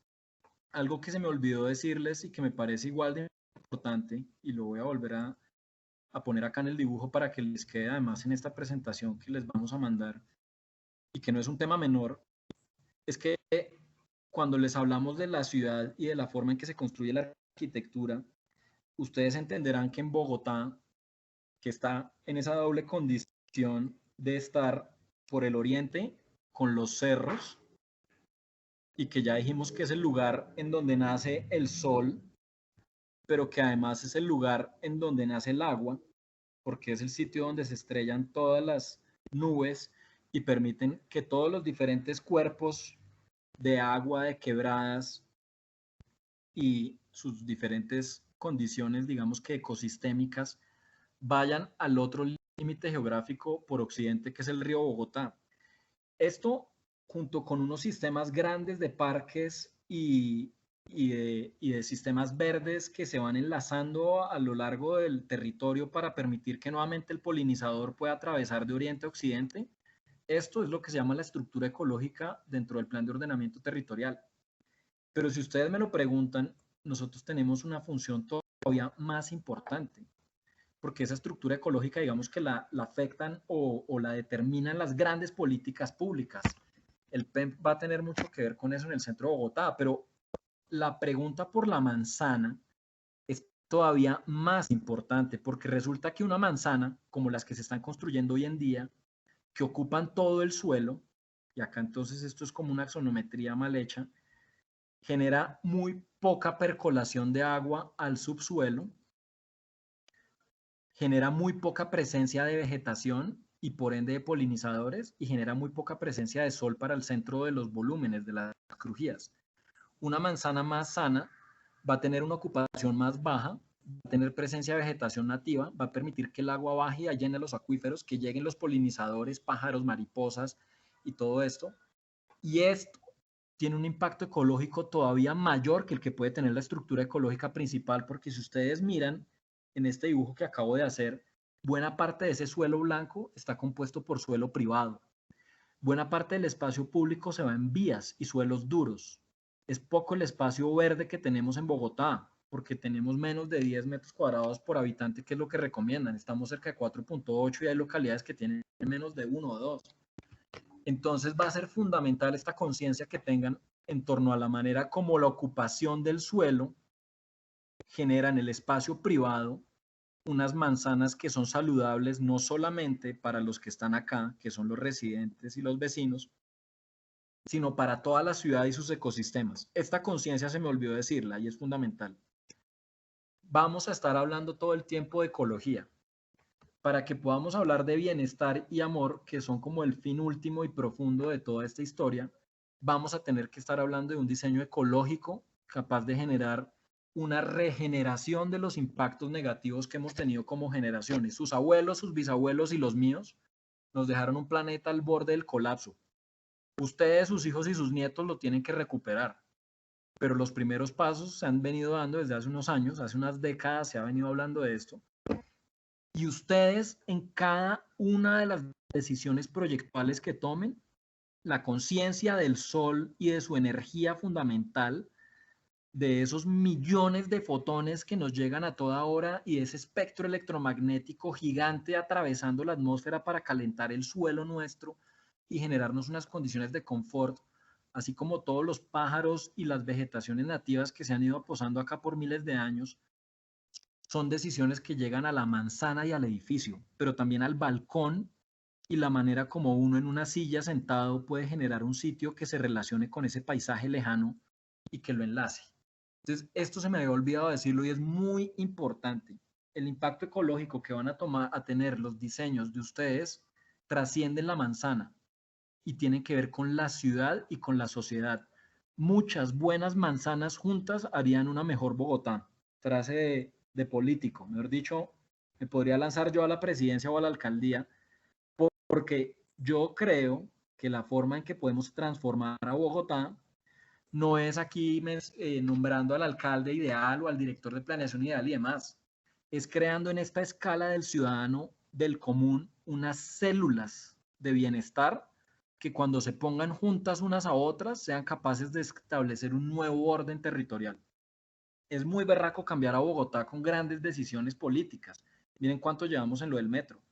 Algo que se me olvidó decirles y que me parece igual de importante, y lo voy a volver a poner acá en el dibujo para que les quede además en esta presentación que les vamos a mandar, y que no es un tema menor, es que cuando les hablamos de la ciudad y de la forma en que se construye la arquitectura, ustedes entenderán que en Bogotá, que está en esa doble condición de estar por el oriente con los cerros, y que ya dijimos que es el lugar en donde nace el sol, pero que además es el lugar en donde nace el agua, porque es el sitio donde se estrellan todas las nubes y permiten que todos los diferentes cuerpos de agua, de quebradas y sus diferentes condiciones, digamos que ecosistémicas, vayan al otro límite geográfico por occidente, que es el río Bogotá. Esto, junto con unos sistemas grandes de parques y de sistemas verdes que se van enlazando a lo largo del territorio para permitir que nuevamente el polinizador pueda atravesar de oriente a occidente, esto es lo que se llama la estructura ecológica dentro del plan de ordenamiento territorial. Pero si ustedes me lo preguntan, nosotros tenemos una función todavía más importante, porque esa estructura ecológica, digamos que la afectan o la determinan las grandes políticas públicas. El PEMP va a tener mucho que ver con eso en el centro de Bogotá, pero la pregunta por la manzana es todavía más importante, porque resulta que una manzana, como las que se están construyendo hoy en día, que ocupan todo el suelo, y acá entonces esto es como una axonometría mal hecha, genera muy poca percolación de agua al subsuelo, genera muy poca presencia de vegetación y por ende de polinizadores, y genera muy poca presencia de sol para el centro de los volúmenes de las crujías. Una manzana más sana va a tener una ocupación más baja, va a tener presencia de vegetación nativa, va a permitir que el agua baje y llene los acuíferos, que lleguen los polinizadores, pájaros, mariposas y todo esto. Y esto tiene un impacto ecológico todavía mayor que el que puede tener la estructura ecológica principal, porque si ustedes miran en este dibujo que acabo de hacer, buena parte de ese suelo blanco está compuesto por suelo privado. Buena parte del espacio público se va en vías y suelos duros. Es poco el espacio verde que tenemos en Bogotá, porque tenemos menos de 10 metros cuadrados por habitante, que es lo que recomiendan. Estamos cerca de 4.8 y hay localidades que tienen menos de 1 o 2. Entonces va a ser fundamental esta conciencia que tengan en torno a la manera como la ocupación del suelo genera en el espacio privado unas manzanas que son saludables no solamente para los que están acá, que son los residentes y los vecinos, sino para toda la ciudad y sus ecosistemas. Esta conciencia se me olvidó decirla y es fundamental. Vamos a estar hablando todo el tiempo de ecología. Para que podamos hablar de bienestar y amor, que son como el fin último y profundo de toda esta historia, vamos a tener que estar hablando de un diseño ecológico capaz de generar una regeneración de los impactos negativos que hemos tenido como generaciones. Sus abuelos, sus bisabuelos y los míos nos dejaron un planeta al borde del colapso. Ustedes, sus hijos y sus nietos lo tienen que recuperar, pero los primeros pasos se han venido dando desde hace unos años, hace unas décadas se ha venido hablando de esto, y ustedes en cada una de las decisiones proyectuales que tomen, la conciencia del sol y de su energía fundamental, de esos millones de fotones que nos llegan a toda hora y ese espectro electromagnético gigante atravesando la atmósfera para calentar el suelo nuestro y generarnos unas condiciones de confort, así como todos los pájaros y las vegetaciones nativas que se han ido posando acá por miles de años, son decisiones que llegan a la manzana y al edificio, pero también al balcón y la manera como uno en una silla sentado puede generar un sitio que se relacione con ese paisaje lejano y que lo enlace. Entonces, esto se me había olvidado decirlo y es muy importante. El impacto ecológico que van a tener los diseños de ustedes trascienden la manzana y tienen que ver con la ciudad y con la sociedad. Muchas buenas manzanas juntas harían una mejor Bogotá. Frase de político, mejor dicho, me podría lanzar yo a la presidencia o a la alcaldía, porque yo creo que la forma en que podemos transformar a Bogotá no es aquí nombrando al alcalde ideal o al director de planeación ideal y demás. Es creando en esta escala del ciudadano del común unas células de bienestar que cuando se pongan juntas unas a otras sean capaces de establecer un nuevo orden territorial. Es muy berraco cambiar a Bogotá con grandes decisiones políticas. Miren cuánto llevamos en lo del metro.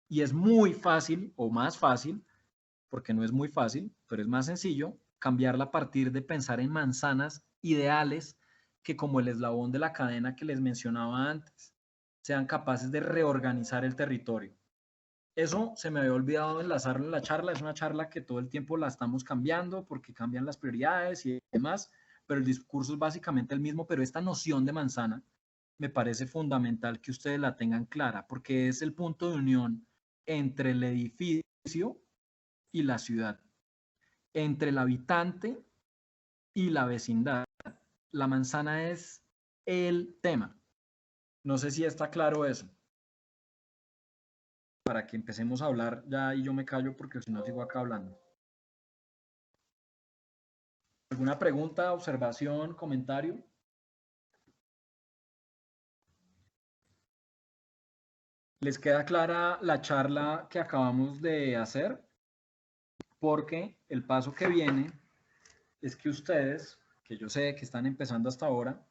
Y es muy fácil, o más fácil, porque no es muy fácil, pero es más sencillo, cambiarla a partir de pensar en manzanas ideales que, como el eslabón de la cadena que les mencionaba antes, sean capaces de reorganizar el territorio. Eso se me había olvidado enlazarlo en la charla, es una charla que todo el tiempo la estamos cambiando porque cambian las prioridades y demás, pero el discurso es básicamente el mismo, pero esta noción de manzana me parece fundamental que ustedes la tengan clara, porque es el punto de unión entre el edificio y la ciudad, entre el habitante y la vecindad. La manzana es el tema. No sé si está claro eso. Para que empecemos a hablar ya y yo me callo porque si no sigo acá hablando. ¿Alguna pregunta, observación, comentario? ¿Les queda clara la charla que acabamos de hacer? Porque el paso que viene es que ustedes, que yo sé que están empezando hasta ahora,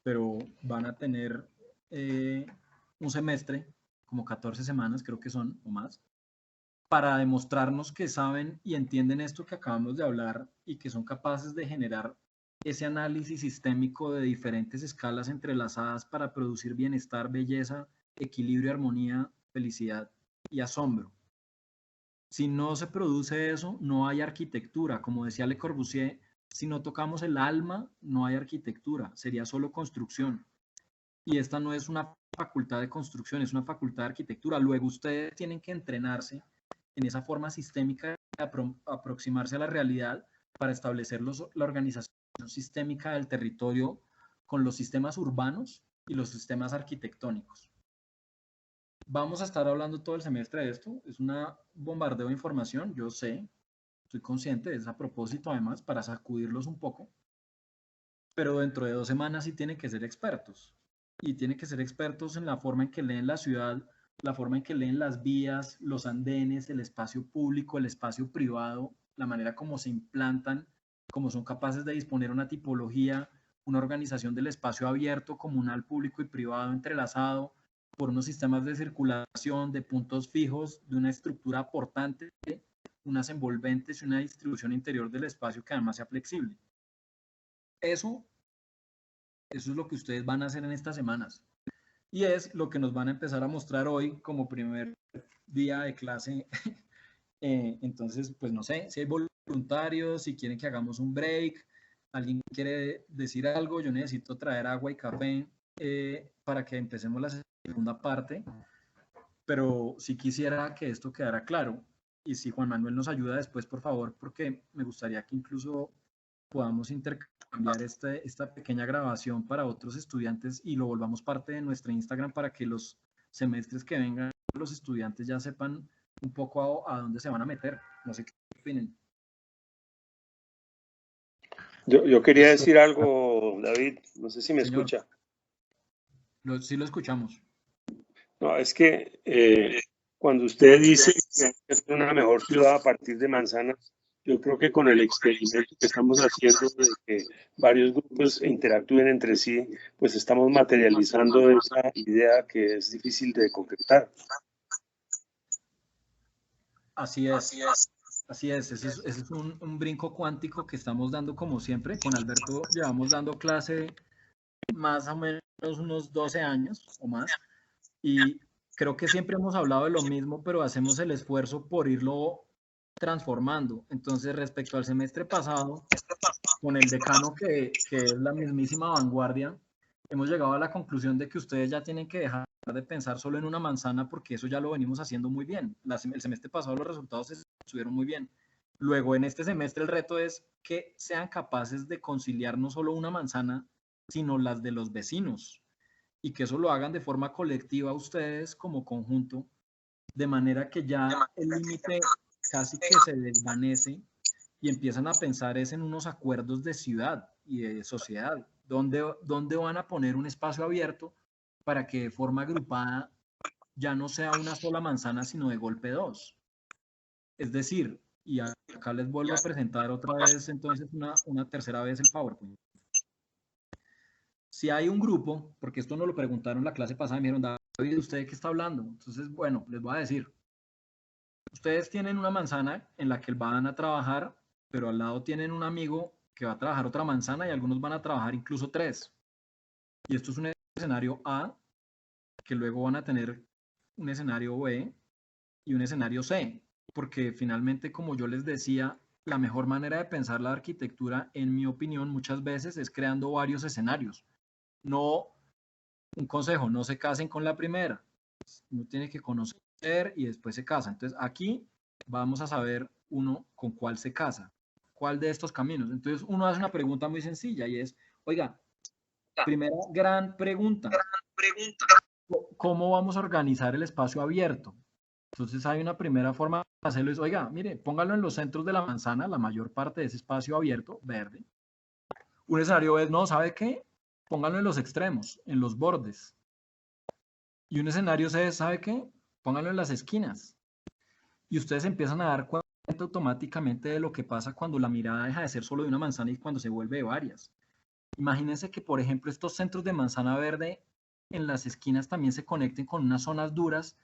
pero van a tener un semestre, como 14 semanas creo que son o más, para demostrarnos que saben y entienden esto que acabamos de hablar y que son capaces de generar ese análisis sistémico de diferentes escalas entrelazadas para producir bienestar, belleza, equilibrio, armonía, felicidad y asombro. Si no se produce eso, no hay arquitectura. Como decía Le Corbusier, si no tocamos el alma, no hay arquitectura, sería solo construcción. Y esta no es una facultad de construcción, es una facultad de arquitectura. Luego ustedes tienen que entrenarse en esa forma sistémica de aproximarse a la realidad para establecer la organización sistémica del territorio con los sistemas urbanos y los sistemas arquitectónicos. Vamos a estar hablando todo el semestre de esto, es un bombardeo de información, yo sé, estoy consciente de eso a propósito además, para sacudirlos un poco, pero dentro de 2 semanas sí tienen que ser expertos, y tienen que ser expertos en la forma en que leen la ciudad, la forma en que leen las vías, los andenes, el espacio público, el espacio privado, la manera como se implantan, cómo son capaces de disponer una tipología, una organización del espacio abierto, comunal, público y privado entrelazado, por unos sistemas de circulación, de puntos fijos, de una estructura aportante, unas envolventes y una distribución interior del espacio que además sea flexible. Eso es lo que ustedes van a hacer en estas semanas. Y es lo que nos van a empezar a mostrar hoy como primer día de clase. Entonces, pues no sé, si hay voluntarios, si quieren que hagamos un break, alguien quiere decir algo, yo necesito traer agua y café para que empecemos la segunda parte, pero sí quisiera que esto quedara claro. Y si Juan Manuel nos ayuda después, por favor, porque me gustaría que incluso podamos enviar esta pequeña grabación para otros estudiantes y lo volvamos parte de nuestra Instagram para que los semestres que vengan los estudiantes ya sepan un poco a dónde se van a meter. No sé qué opinen. Yo quería decir algo, David, no sé si me Señor. escucha. Sí lo escuchamos. No, es que cuando usted dice que hay que hacer una mejor ciudad a partir de manzanas, yo creo que con el experimento que estamos haciendo de que varios grupos interactúen entre sí, pues estamos materializando esa idea que es difícil de concretar. Así es. Así es, ese es un brinco cuántico que estamos dando como siempre. Con Alberto llevamos dando clase más o menos unos 12 años o más. Y creo que siempre hemos hablado de lo mismo, pero hacemos el esfuerzo por irlo transformando. Entonces, respecto al semestre pasado, con el decano que es la mismísima vanguardia, hemos llegado a la conclusión de que ustedes ya tienen que dejar de pensar solo en una manzana porque eso ya lo venimos haciendo muy bien. El semestre pasado los resultados estuvieron muy bien. Luego, en este semestre el reto es que sean capaces de conciliar no solo una manzana, sino las de los vecinos y que eso lo hagan de forma colectiva ustedes como conjunto, de manera que ya el límite casi que se desvanece y empiezan a pensar es en unos acuerdos de ciudad y de sociedad, donde van a poner un espacio abierto para que de forma agrupada ya no sea una sola manzana, sino de golpe dos. Es decir, y acá les vuelvo a presentar otra vez entonces una tercera vez el PowerPoint. Si hay un grupo, porque esto nos lo preguntaron en la clase pasada, me dijeron, David, ¿usted de qué está hablando? Entonces, bueno, les voy a decir, ustedes tienen una manzana en la que van a trabajar, pero al lado tienen un amigo que va a trabajar otra manzana y algunos van a trabajar incluso 3. Y esto es un escenario A, que luego van a tener un escenario B y un escenario C, porque finalmente, como yo les decía, la mejor manera de pensar la arquitectura, en mi opinión, muchas veces es creando varios escenarios. No, un consejo, no se casen con la primera. Uno tiene que conocer y después se casa. Entonces, aquí vamos a saber uno con cuál se casa, cuál de estos caminos. Entonces, uno hace una pregunta muy sencilla y es, oiga, primera gran pregunta, ¿cómo vamos a organizar el espacio abierto? Entonces, hay una primera forma de hacerlo, es, oiga, mire, póngalo en los centros de la manzana, la mayor parte de ese espacio abierto, verde. Un escenario es, no, ¿sabe qué? Pónganlo en los extremos, en los bordes. Y un escenario C, ¿sabe qué? Pónganlo en las esquinas. Y ustedes empiezan a dar cuenta automáticamente de lo que pasa cuando la mirada deja de ser solo de una manzana y cuando se vuelve de varias. Imagínense que, por ejemplo, estos centros de manzana verde en las esquinas también se conecten con unas zonas duras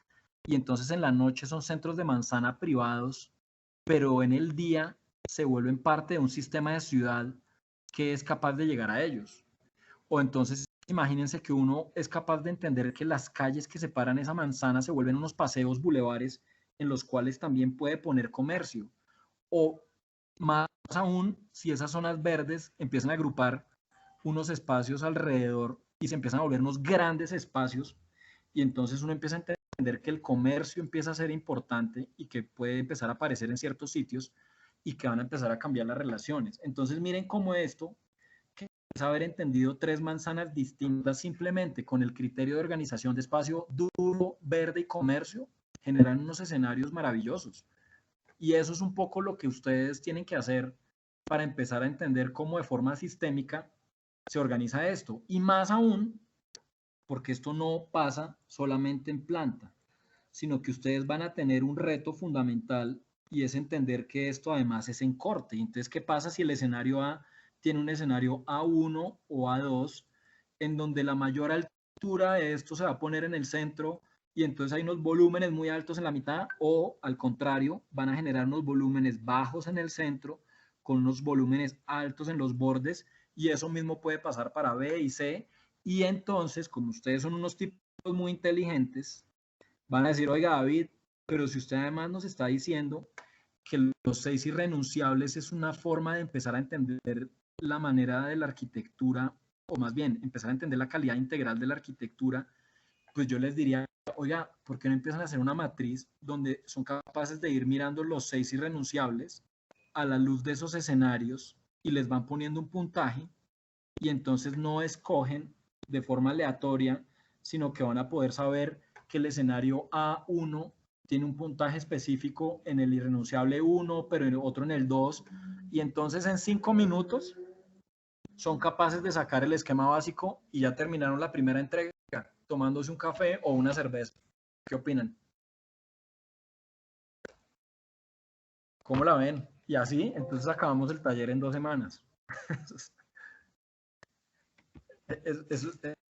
y entonces en la noche son centros de manzana privados, pero en el día se vuelven parte de un sistema de ciudad que es capaz de llegar a ellos. O entonces imagínense que uno es capaz de entender que las calles que separan esa manzana se vuelven unos paseos bulevares en los cuales también puede poner comercio. O más aún, si esas zonas verdes empiezan a agrupar unos espacios alrededor y se empiezan a volver unos grandes espacios y entonces uno empieza a entender que el comercio empieza a ser importante y que puede empezar a aparecer en ciertos sitios y que van a empezar a cambiar las relaciones. Entonces miren cómo esto es haber entendido 3 manzanas distintas simplemente con el criterio de organización de espacio duro, verde y comercio, generan unos escenarios maravillosos. Y eso es un poco lo que ustedes tienen que hacer para empezar a entender cómo de forma sistémica se organiza esto. Y más aún, porque esto no pasa solamente en planta, sino que ustedes van a tener un reto fundamental y es entender que esto además es en corte. Entonces, ¿qué pasa si el escenario A tiene un escenario A1 o A2 en donde la mayor altura de esto se va a poner en el centro y entonces hay unos volúmenes muy altos en la mitad o al contrario van a generar unos volúmenes bajos en el centro con unos volúmenes altos en los bordes y eso mismo puede pasar para B y C y entonces como ustedes son unos tipos muy inteligentes van a decir, oiga David, pero si usted además nos está diciendo que los 6 irrenunciables es una forma de empezar a entender la manera de la arquitectura, o más bien, empezar a entender la calidad integral de la arquitectura, pues yo les diría, oiga, ¿por qué no empiezan a hacer una matriz donde son capaces de ir mirando los 6 irrenunciables a la luz de esos escenarios y les van poniendo un puntaje y entonces no escogen de forma aleatoria, sino que van a poder saber que el escenario A1 tiene un puntaje específico en el irrenunciable 1, pero en otro en el 2, y entonces en 5 minutos son capaces de sacar el esquema básico y ya terminaron la primera entrega tomándose un café o una cerveza. ¿Qué opinan? ¿Cómo la ven? Y así, entonces acabamos el taller en 2 semanas.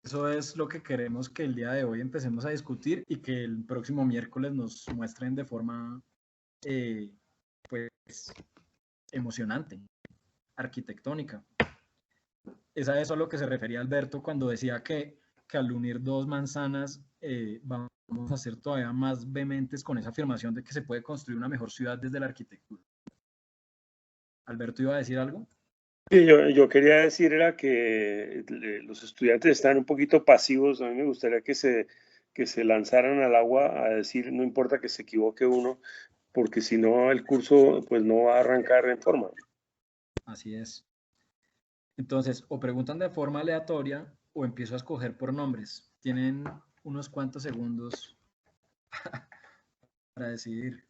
Eso es lo que queremos que el día de hoy empecemos a discutir y que el próximo miércoles nos muestren de forma pues emocionante, arquitectónica. Es a eso a lo que se refería Alberto cuando decía que al unir 2 manzanas vamos a ser todavía más vehementes con esa afirmación de que se puede construir una mejor ciudad desde la arquitectura. ¿Alberto iba a decir algo? Sí, yo quería decir era que los estudiantes están un poquito pasivos. A mí me gustaría que se lanzaran al agua a decir, no importa que se equivoque uno, porque si no el curso pues no va a arrancar en forma. Así es. Entonces, o preguntan de forma aleatoria o empiezo a escoger por nombres. Tienen unos cuantos segundos para decidir.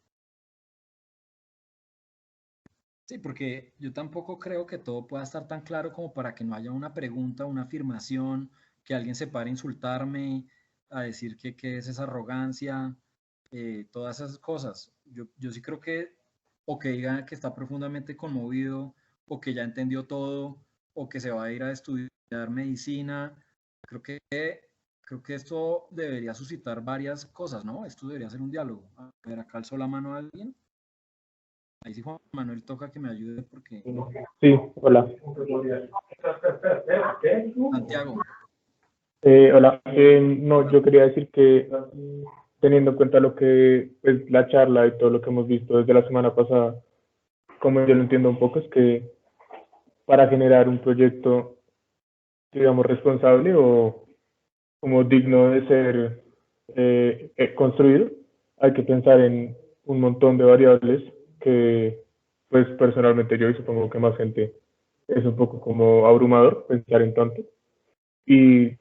Sí, porque yo tampoco creo que todo pueda estar tan claro como para que no haya una pregunta, una afirmación, que alguien se pare a insultarme, a decir que qué es esa arrogancia, todas esas cosas. Yo sí creo que, o que diga que está profundamente conmovido, o que ya entendió todo, o que se va a ir a estudiar medicina. Creo que esto debería suscitar varias cosas, ¿no? Esto debería ser un diálogo. A ver, acá alzó la mano a alguien. Ahí sí, Juan Manuel, toca que me ayude porque... Sí, hola. Santiago. Hola. No, yo quería decir que teniendo en cuenta lo que es la charla y todo lo que hemos visto desde la semana pasada, como yo lo entiendo un poco, es que para generar un proyecto, digamos, responsable o como digno de ser construido, hay que pensar en un montón de variables que, pues personalmente yo y supongo que más gente es un poco como abrumador pensar en tanto. Y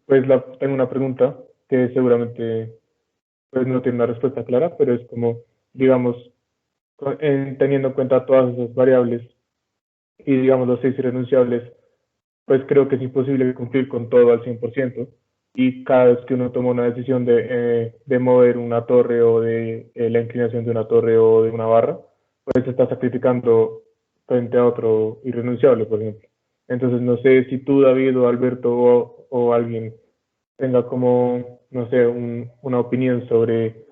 pues tengo una pregunta que seguramente pues no tiene una respuesta clara, pero es como, digamos, teniendo en cuenta todas esas variables y digamos los 6 irrenunciables, pues creo que es imposible cumplir con todo al 100%. Y cada vez que uno toma una decisión de mover una torre o de la inclinación de una torre o de una barra, pues se está sacrificando frente a otro irrenunciable, por ejemplo. Entonces, no sé si tú, David, o Alberto, o alguien tenga como, no sé, una opinión sobre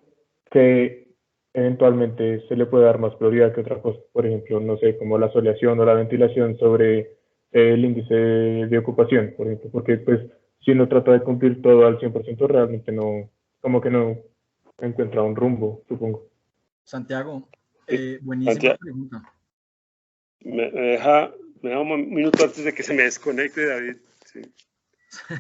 que eventualmente se le puede dar más prioridad que otra cosa. Por ejemplo, no sé, como la soleación o la ventilación sobre el índice de ocupación, por ejemplo, porque pues si uno trata de cumplir todo al 100%, realmente no, como que no encuentra un rumbo, supongo. Santiago, Sí, buenísima Santiago, pregunta. me deja un minuto antes de que se me desconecte, David. Sí.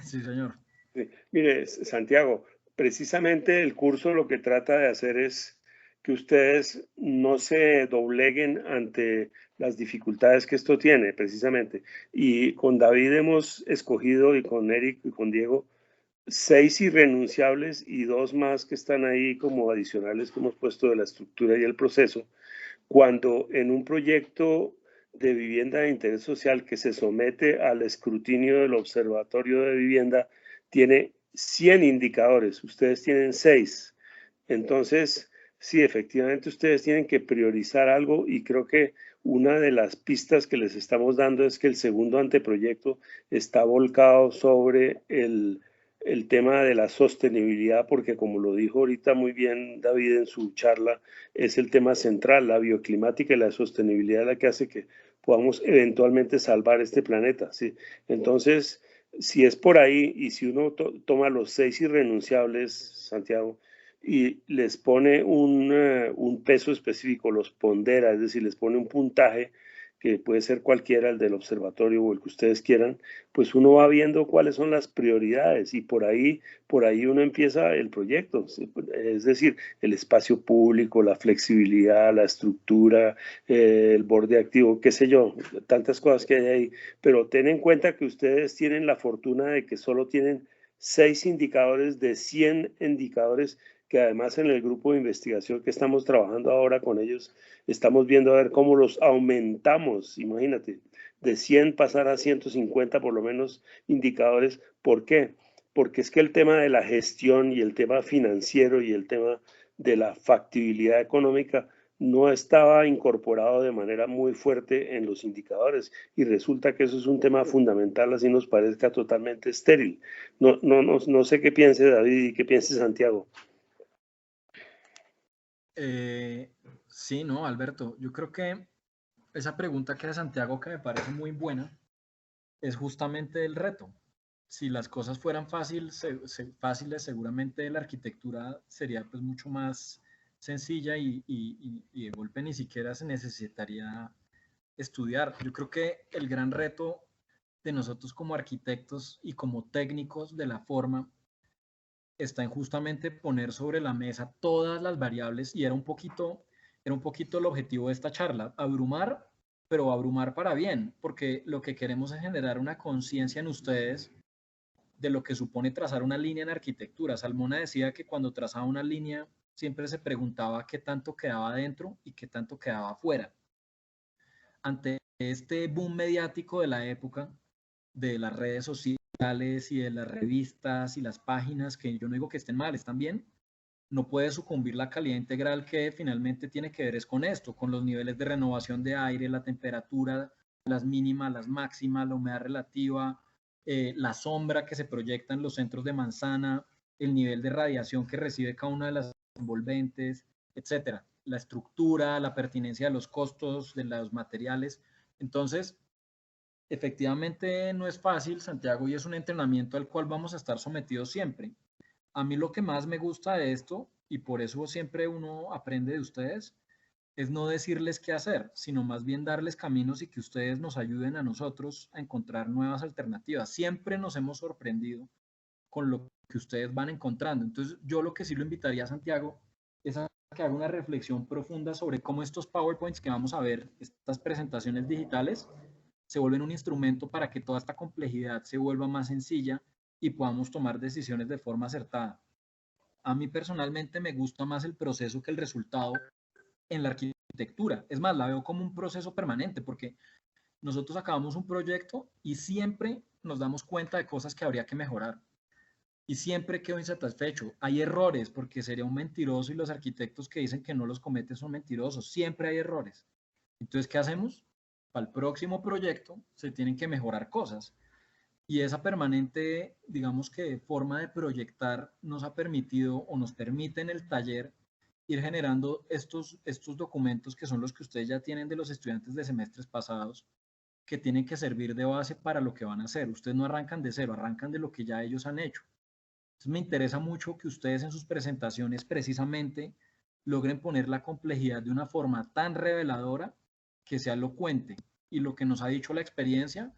Sí, señor. Sí. Mire, Santiago, precisamente el curso lo que trata de hacer es que ustedes no se dobleguen ante las dificultades que esto tiene, precisamente. Y con David hemos escogido, y con Eric y con Diego, 6 irrenunciables y 2 más que están ahí como adicionales que hemos puesto de la estructura y el proceso. Cuando en un proyecto de vivienda de interés social que se somete al escrutinio del Observatorio de Vivienda, tiene 100 indicadores, ustedes tienen 6. Entonces, sí, efectivamente ustedes tienen que priorizar algo y creo que una de las pistas que les estamos dando es que el segundo anteproyecto está volcado sobre el tema de la sostenibilidad, porque como lo dijo ahorita muy bien David en su charla, es el tema central, la bioclimática y la sostenibilidad la que hace que podamos eventualmente salvar este planeta, ¿sí? Entonces, si es por ahí y si uno toma los 6 irrenunciables, Santiago, y les pone un peso específico, los pondera, es decir, les pone un puntaje que puede ser cualquiera, el del observatorio o el que ustedes quieran, pues uno va viendo cuáles son las prioridades y por ahí uno empieza el proyecto. Es decir, el espacio público, la flexibilidad, la estructura, el borde activo, qué sé yo, tantas cosas que hay ahí. Pero ten en cuenta que ustedes tienen la fortuna de que solo tienen 6 indicadores de 100 indicadores que además en el grupo de investigación que estamos trabajando ahora con ellos, estamos viendo a ver cómo los aumentamos, imagínate, de 100 pasar a 150 por lo menos indicadores. ¿Por qué? Porque es que el tema de la gestión y el tema financiero y el tema de la factibilidad económica no estaba incorporado de manera muy fuerte en los indicadores y resulta que eso es un tema fundamental, así nos parezca totalmente estéril. No sé qué piense David y qué piense Santiago. Sí, no, Alberto, yo creo que esa pregunta que hace Santiago, que me parece muy buena, es justamente el reto. Si las cosas fueran fáciles, seguramente la arquitectura sería pues mucho más sencilla y de golpe ni siquiera se necesitaría estudiar. Yo creo que el gran reto de nosotros como arquitectos y como técnicos de la forma está en justamente poner sobre la mesa todas las variables y era un poquito el objetivo de esta charla, abrumar, pero abrumar para bien, porque lo que queremos es generar una conciencia en ustedes de lo que supone trazar una línea en arquitectura. Salmona decía que cuando trazaba una línea siempre se preguntaba qué tanto quedaba dentro y qué tanto quedaba afuera. Ante este boom mediático de la época, de las redes sociales y de las revistas y las páginas, que yo no digo que estén mal, están bien, no puede sucumbir la calidad integral que finalmente tiene que ver es con esto, con los niveles de renovación de aire, la temperatura, las mínimas, las máximas, la humedad relativa, la sombra que se proyecta en los centros de manzana, el nivel de radiación que recibe cada una de las envolventes, etcétera, la estructura, la pertinencia de los costos de los materiales. Entonces, efectivamente no es fácil, Santiago, y es un entrenamiento al cual vamos a estar sometidos siempre. A mí lo que más me gusta de esto, y por eso siempre uno aprende de ustedes, es no decirles qué hacer, sino más bien darles caminos y que ustedes nos ayuden a nosotros a encontrar nuevas alternativas. Siempre nos hemos sorprendido con lo que ustedes van encontrando. Entonces, yo lo que sí lo invitaría a Santiago es a que haga una reflexión profunda sobre cómo estos PowerPoints que vamos a ver, estas presentaciones digitales, se vuelven un instrumento para que toda esta complejidad se vuelva más sencilla y podamos tomar decisiones de forma acertada. A mí personalmente me gusta más el proceso que el resultado en la arquitectura. Es más, la veo como un proceso permanente porque nosotros acabamos un proyecto y siempre nos damos cuenta de cosas que habría que mejorar. Y siempre quedo insatisfecho. Hay errores porque sería un mentiroso y los arquitectos que dicen que no los cometen son mentirosos. Siempre hay errores. Entonces, ¿qué hacemos? Para el próximo proyecto se tienen que mejorar cosas. Y esa permanente, digamos que forma de proyectar nos ha permitido o nos permite en el taller ir generando estos documentos que son los que ustedes ya tienen de los estudiantes de semestres pasados, que tienen que servir de base para lo que van a hacer. Ustedes no arrancan de cero, arrancan de lo que ya ellos han hecho. Entonces me interesa mucho que ustedes en sus presentaciones precisamente logren poner la complejidad de una forma tan reveladora que sea elocuente. Y lo que nos ha dicho la experiencia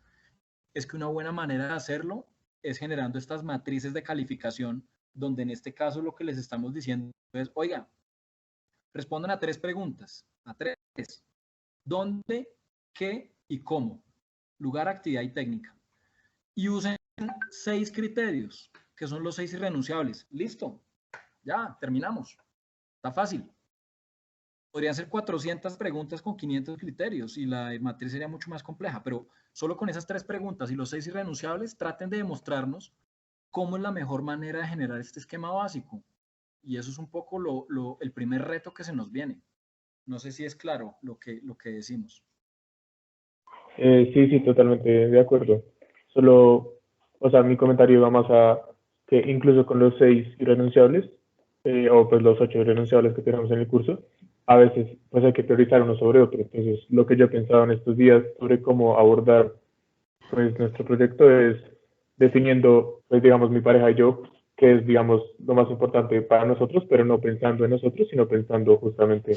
es que una buena manera de hacerlo es generando estas matrices de calificación, donde en este caso lo que les estamos diciendo es, oiga, respondan a 3 preguntas, a 3. ¿Dónde, qué y cómo? Lugar, actividad y técnica. Y usen 6 criterios, que son los 6 irrenunciables. Listo, ya, terminamos. Está fácil. Podrían ser 400 preguntas con 500 criterios y la matriz sería mucho más compleja, pero solo con esas 3 preguntas y los 6 irrenunciables, traten de demostrarnos cómo es la mejor manera de generar este esquema básico. Y eso es un poco el primer reto que se nos viene. No sé si es claro lo que decimos. Sí, totalmente de acuerdo. Solo, o sea, mi comentario va más a que incluso con los 6 irrenunciables, o pues los 8 irrenunciables que tenemos en el curso, a veces pues hay que priorizar uno sobre otro. Entonces, lo que yo he pensado en estos días sobre cómo abordar pues nuestro proyecto es definiendo, pues digamos, mi pareja y yo, que es, digamos, lo más importante para nosotros, pero no pensando en nosotros, sino pensando justamente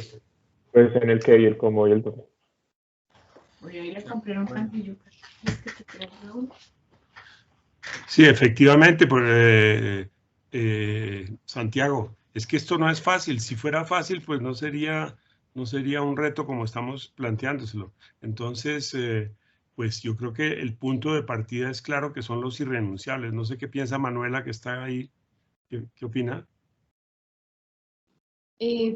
pues en el qué y el cómo y el dónde. Voy a ir a comprar un pan de yuca. ¿Es que te queda Raúl? Sí, efectivamente, Santiago, es que esto no es fácil. Si fuera fácil, pues no sería un reto como estamos planteándoselo. Entonces, pues yo creo que el punto de partida es claro que son los irrenunciables. No sé qué piensa Manuela, que está ahí. ¿Qué opina?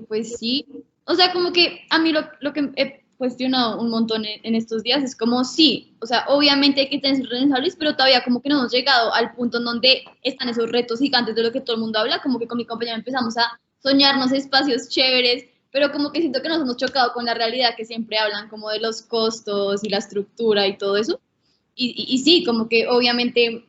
Pues sí, o sea, como que a mí lo que he cuestionado un montón en estos días es como sí, o sea, obviamente hay que tener sus responsables, pero todavía como que no hemos llegado al punto en donde están esos retos gigantes de lo que todo el mundo habla, como que con mi compañera empezamos a soñarnos espacios chéveres, pero como que siento que nos hemos chocado con la realidad que siempre hablan, como de los costos y la estructura y todo eso. Y sí, como que obviamente,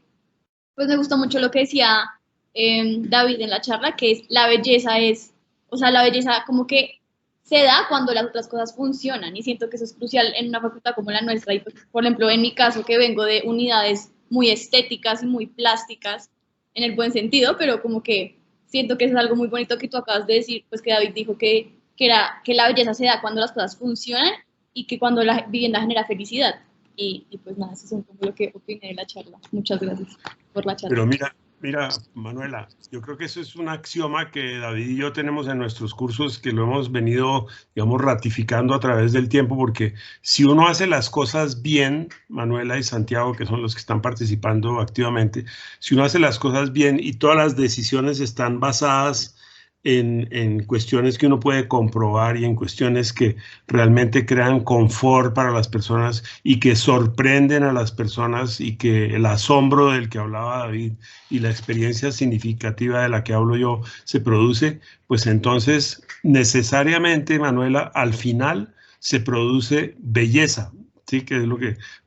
pues me gustó mucho lo que decía David en la charla, que es la belleza es, o sea, la belleza como que se da cuando las otras cosas funcionan y siento que eso es crucial en una facultad como la nuestra y pues, por ejemplo en mi caso que vengo de unidades muy estéticas y muy plásticas en el buen sentido, pero como que siento que eso es algo muy bonito que tú acabas de decir, pues que David dijo que la belleza se da cuando las cosas funcionan y que cuando la vivienda genera felicidad. Y pues nada, eso es como lo que opiné de la charla. Muchas gracias por la charla. Pero mira, Manuela, yo creo que eso es un axioma que David y yo tenemos en nuestros cursos, que lo hemos venido, digamos, ratificando a través del tiempo, porque si uno hace las cosas bien, Manuela y Santiago, que son los que están participando activamente, si uno hace las cosas bien y todas las decisiones están basadas en cuestiones que uno puede comprobar y en cuestiones que realmente crean confort para las personas y que sorprenden a las personas y que el asombro del que hablaba David y la experiencia significativa de la que hablo yo se produce, pues entonces necesariamente, Manuela, al final se produce belleza. Sí, que es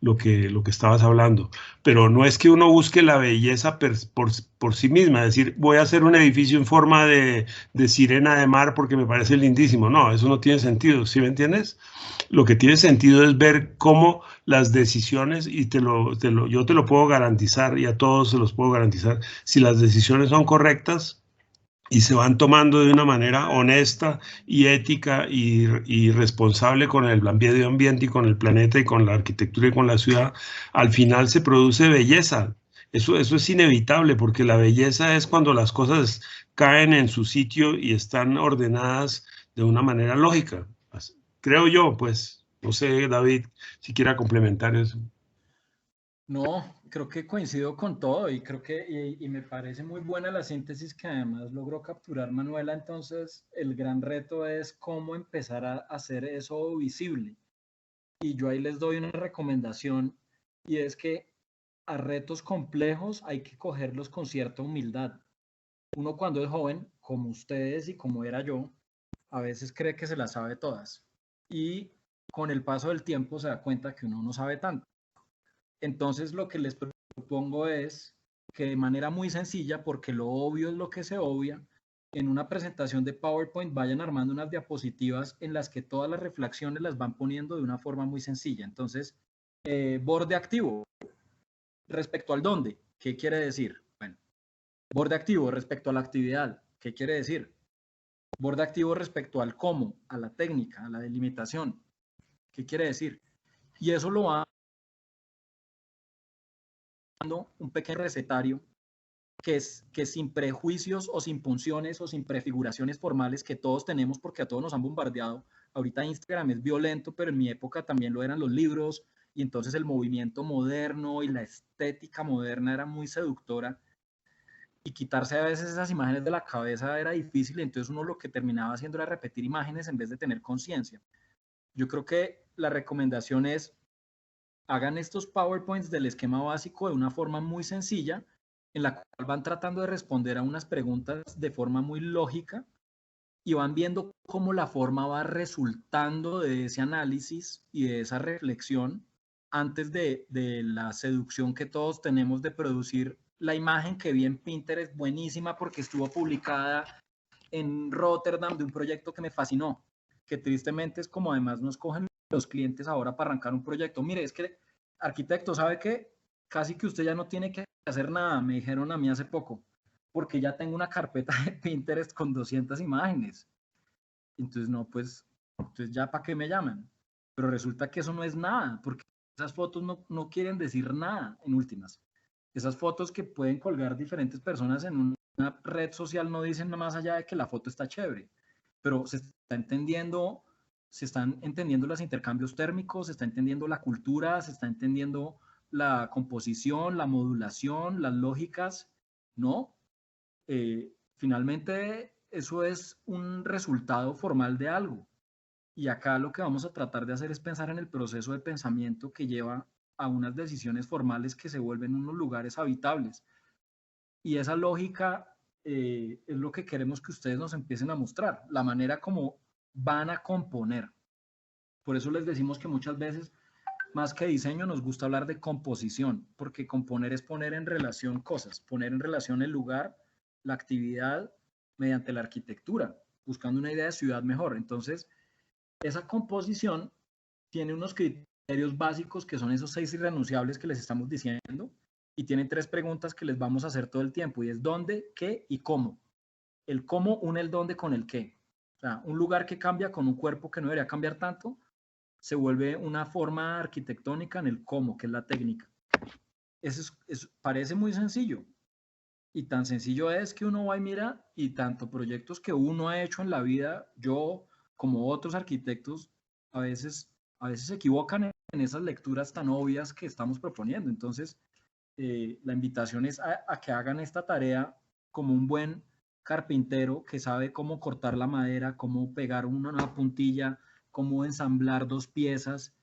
lo que estabas hablando. Pero no es que uno busque la belleza por sí misma, es decir, voy a hacer un edificio en forma de sirena de mar porque me parece lindísimo. No, eso no tiene sentido, ¿sí me entiendes? Lo que tiene sentido es ver cómo las decisiones, y yo te lo puedo garantizar y a todos se los puedo garantizar, si las decisiones son correctas y se van tomando de una manera honesta y ética y responsable con el medio ambiente y con el planeta y con la arquitectura y con la ciudad, al final se produce belleza. Eso es inevitable porque la belleza es cuando las cosas caen en su sitio y están ordenadas de una manera lógica. Creo yo, pues, no sé, David, si quiera complementar eso. No, creo que coincido con todo y creo que y me parece muy buena la síntesis que además logró capturar Manuela. Entonces, el gran reto es cómo empezar a hacer eso visible. Y yo ahí les doy una recomendación y es que a retos complejos hay que cogerlos con cierta humildad. Uno cuando es joven, como ustedes y como era yo, a veces cree que se las sabe todas y con el paso del tiempo se da cuenta que uno no sabe tanto. Entonces lo que les propongo es que de manera muy sencilla, porque lo obvio es lo que se obvia, en una presentación de PowerPoint vayan armando unas diapositivas en las que todas las reflexiones las van poniendo de una forma muy sencilla. Entonces, borde activo respecto al dónde, ¿qué quiere decir? Bueno, borde activo respecto a la actividad, ¿qué quiere decir? Borde activo respecto al cómo, a la técnica, a la delimitación, ¿qué quiere decir? Y eso lo va dando un pequeño recetario que sin prejuicios o sin punciones o sin prefiguraciones formales que todos tenemos porque a todos nos han bombardeado. Ahorita Instagram es violento, pero en mi época también lo eran los libros y entonces el movimiento moderno y la estética moderna era muy seductora y quitarse a veces esas imágenes de la cabeza era difícil, entonces uno lo que terminaba haciendo era repetir imágenes en vez de tener conciencia. Yo creo que la recomendación es hagan estos PowerPoints del esquema básico de una forma muy sencilla, en la cual van tratando de responder a unas preguntas de forma muy lógica y van viendo cómo la forma va resultando de ese análisis y de esa reflexión antes de la seducción que todos tenemos de producir la imagen que vi en Pinterest, buenísima porque estuvo publicada en Rotterdam de un proyecto que me fascinó, que tristemente es como además nos cogen los clientes ahora para arrancar un proyecto. Mire, es que arquitecto, ¿sabe qué? Casi que usted ya no tiene que hacer nada, me dijeron a mí hace poco, porque ya tengo una carpeta de Pinterest con 200 imágenes. Entonces, no, pues, entonces ya para qué me llaman. pero resulta que eso no es nada, porque esas fotos no quieren decir nada en últimas. Esas fotos que pueden colgar diferentes personas en una red social no dicen nada más allá de que la foto está chévere, pero se están entendiendo los intercambios térmicos, se está entendiendo la cultura, se está entendiendo la composición, la modulación, las lógicas, ¿no? Finalmente, eso es un resultado formal de algo. Y acá lo que vamos a tratar de hacer es pensar en el proceso de pensamiento que lleva a unas decisiones formales que se vuelven unos lugares habitables. Y esa lógica es lo que queremos que ustedes nos empiecen a mostrar, la manera como van a componer. Por eso les decimos que muchas veces, más que diseño, nos gusta hablar de composición, porque componer es poner en relación cosas, poner en relación el lugar, la actividad, mediante la arquitectura, buscando una idea de ciudad mejor. Entonces, esa composición tiene unos criterios básicos que son esos 6 irrenunciables que les estamos diciendo, y tiene 3 preguntas que les vamos a hacer todo el tiempo, y es dónde, qué y cómo. El cómo une el dónde con el qué. O sea, un lugar que cambia con un cuerpo que no debería cambiar tanto, se vuelve una forma arquitectónica en el cómo, que es la técnica. Eso parece muy sencillo, y tan sencillo es que uno va y mira, y tanto proyectos que uno ha hecho en la vida, yo como otros arquitectos, a veces se equivocan en esas lecturas tan obvias que estamos proponiendo. Entonces, la invitación es a que hagan esta tarea como un buen carpintero que sabe cómo cortar la madera, cómo pegar una puntilla, cómo ensamblar 2 piezas,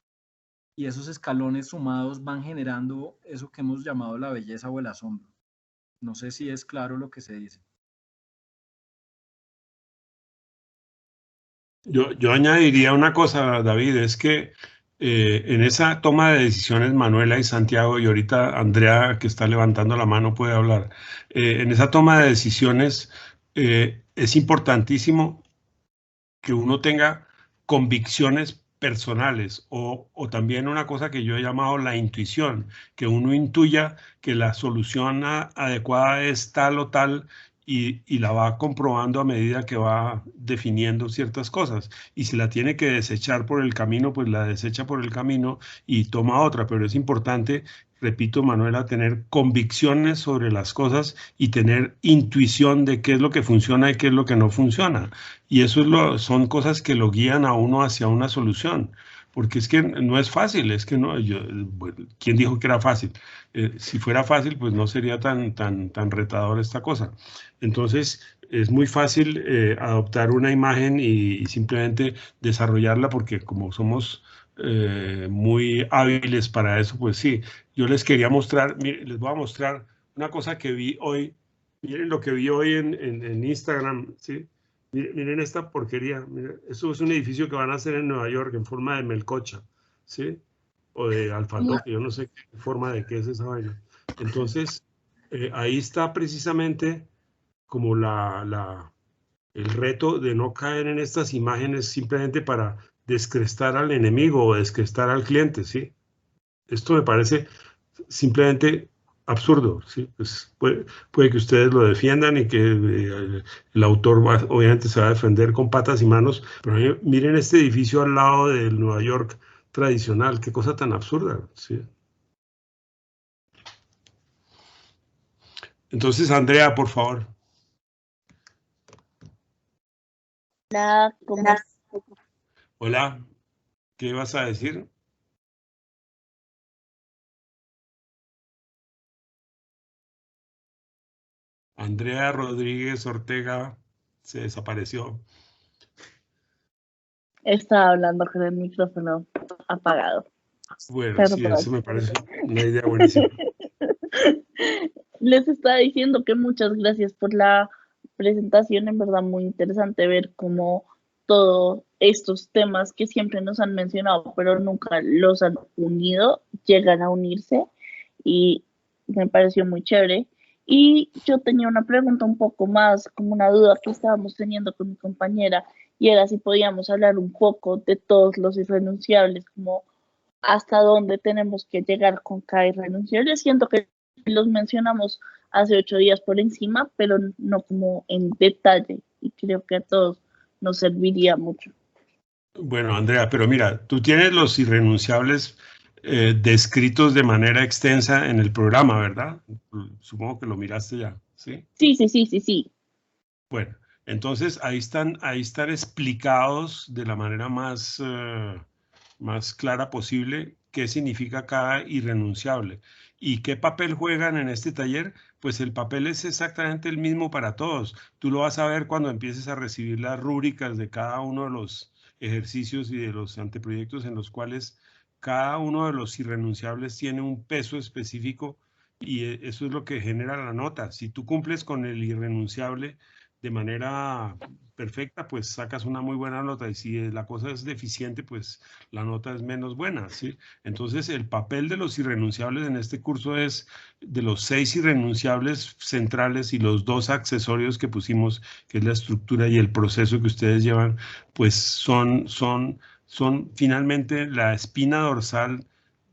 y esos escalones sumados van generando eso que hemos llamado la belleza o el asombro. No sé si es claro lo que se dice. Yo añadiría una cosa, David, es que en esa toma de decisiones, Manuela y Santiago, y ahorita Andrea, que está levantando la mano, puede hablar. En esa toma de decisiones es importantísimo que uno tenga convicciones personales o también una cosa que yo he llamado la intuición, que uno intuya que la solución adecuada es tal o tal, y la va comprobando a medida que va definiendo ciertas cosas. Y si la tiene que desechar por el camino, pues la desecha por el camino y toma otra. Pero es importante, repito, Manuela, tener convicciones sobre las cosas y tener intuición de qué es lo que funciona y qué es lo que no funciona. Y eso son cosas que lo guían a uno hacia una solución. Porque es que no es fácil, es que no, bueno, ¿quién dijo que era fácil? Si fuera fácil, pues no sería tan retador esta cosa. Entonces, es muy fácil adoptar una imagen y simplemente desarrollarla, porque como somos muy hábiles para eso, pues sí. Yo les quería mostrar, miren, les voy a mostrar una cosa que vi hoy. Miren lo que vi hoy en Instagram, ¿sí? Miren esta porquería. Miren, esto es un edificio que van a hacer en Nueva York en forma de melcocha, ¿sí? O de alfatoque, yo no sé qué forma de qué es esa vaina. Entonces, ahí está precisamente como el reto de no caer en estas imágenes simplemente para descrestar al enemigo o descrestar al cliente, ¿sí? Esto me parece simplemente absurdo, ¿sí? Pues puede que ustedes lo defiendan y que el autor obviamente se va a defender con patas y manos, pero miren este edificio al lado del Nueva York tradicional, qué cosa tan absurda, ¿sí? Entonces, Andrea, por favor. Hola, ¿cómo estás? Hola, ¿qué vas a decir? Andrea Rodríguez Ortega se desapareció. Estaba hablando con el micrófono apagado. Bueno, Perdón. sí, eso me parece una idea buenísima. Les estaba diciendo que muchas gracias por la presentación, en verdad muy interesante ver cómo todos estos temas que siempre nos han mencionado, pero nunca los han unido, llegan a unirse, y me pareció muy chévere. Y yo tenía una pregunta un poco más, como una duda que estábamos teniendo con mi compañera, y era si podíamos hablar un poco de todos los irrenunciables, como hasta dónde tenemos que llegar con cada irrenunciable. Siento que los mencionamos hace 8 días por encima, pero no como en detalle, y creo que a todos nos serviría mucho. Bueno, Andrea, pero mira, tú tienes los irrenunciables descritos de manera extensa en el programa, ¿verdad? Supongo que lo miraste ya, ¿sí? Sí. Bueno, entonces ahí están explicados de la manera más clara posible qué significa cada irrenunciable. ¿Y qué papel juegan en este taller? Pues el papel es exactamente el mismo para todos. Tú lo vas a ver cuando empieces a recibir las rúbricas de cada uno de los ejercicios y de los anteproyectos en los cuales cada uno de los irrenunciables tiene un peso específico y eso es lo que genera la nota. Si tú cumples con el irrenunciable de manera perfecta, pues sacas una muy buena nota, y si la cosa es deficiente, pues la nota es menos buena, ¿sí? Entonces, el papel de los irrenunciables en este curso es de los 6 irrenunciables centrales y los 2 accesorios que pusimos, que es la estructura y el proceso que ustedes llevan, pues son finalmente la espina dorsal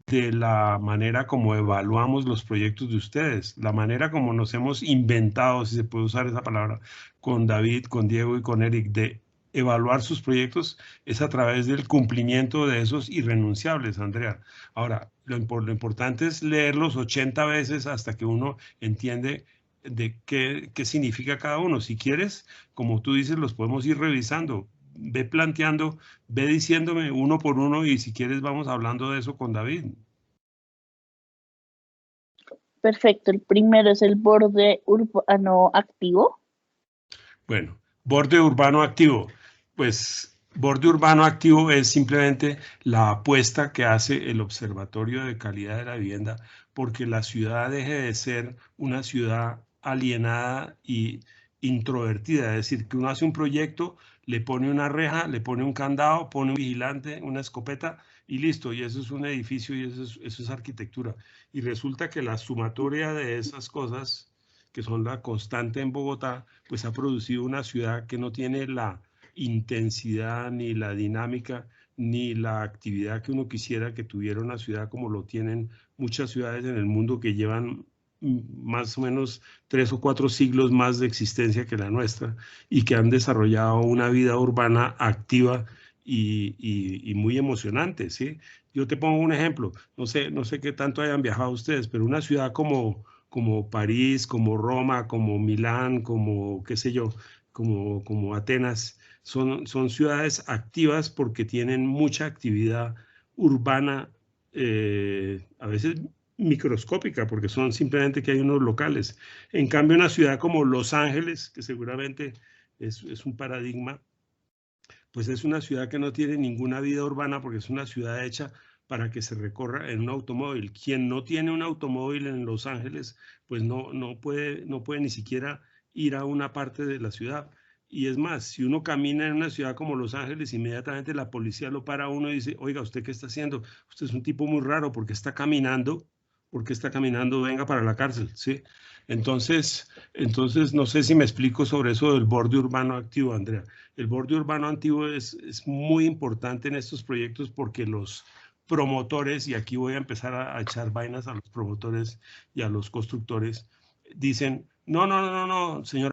de la manera como evaluamos los proyectos de ustedes, la manera como nos hemos inventado, si se puede usar esa palabra, con David, con Diego y con Eric, de evaluar sus proyectos es a través del cumplimiento de esos irrenunciables, Andrea. Ahora, lo importante es leerlos 80 veces hasta que uno entiende de qué significa cada uno. Si quieres, como tú dices, los podemos ir revisando. Ve planteando, ve diciéndome uno por uno y si quieres vamos hablando de eso con David. Perfecto, el primero es el borde urbano activo. Bueno, borde urbano activo. Pues borde urbano activo es simplemente la apuesta que hace el Observatorio de Calidad de la Vivienda porque la ciudad deje de ser una ciudad alienada y introvertida. Es decir, que uno hace un proyecto, le pone una reja, le pone un candado, pone un vigilante, una escopeta y listo. Y eso es un edificio y eso es arquitectura. Y resulta que la sumatoria de esas cosas, que son la constante en Bogotá, pues ha producido una ciudad que no tiene la intensidad, ni la dinámica, ni la actividad que uno quisiera que tuviera una ciudad como lo tienen muchas ciudades en el mundo que llevan más o menos 3 o 4 siglos más de existencia que la nuestra y que han desarrollado una vida urbana activa y muy emocionante, ¿sí? Yo te pongo un ejemplo, no sé qué tanto hayan viajado ustedes, pero una ciudad como París, como Roma, como Milán, como qué sé yo, como Atenas, son ciudades activas porque tienen mucha actividad urbana, a veces microscópica, porque son simplemente que hay unos locales. En cambio, una ciudad como Los Ángeles, que seguramente es un paradigma, pues es una ciudad que no tiene ninguna vida urbana porque es una ciudad hecha para que se recorra en un automóvil. Quien no tiene un automóvil en Los Ángeles, pues no puede ni siquiera ir a una parte de la ciudad. Y es más, si uno camina en una ciudad como Los Ángeles, inmediatamente la policía lo para a uno y dice, oiga, ¿usted qué está haciendo? Usted es un tipo muy raro porque está caminando, venga para la cárcel, ¿sí? Entonces, no sé si me explico sobre eso del borde urbano activo, Andrea. El borde urbano activo es muy importante en estos proyectos porque los promotores, y aquí voy a empezar a echar vainas a los promotores y a los constructores, dicen, no, señor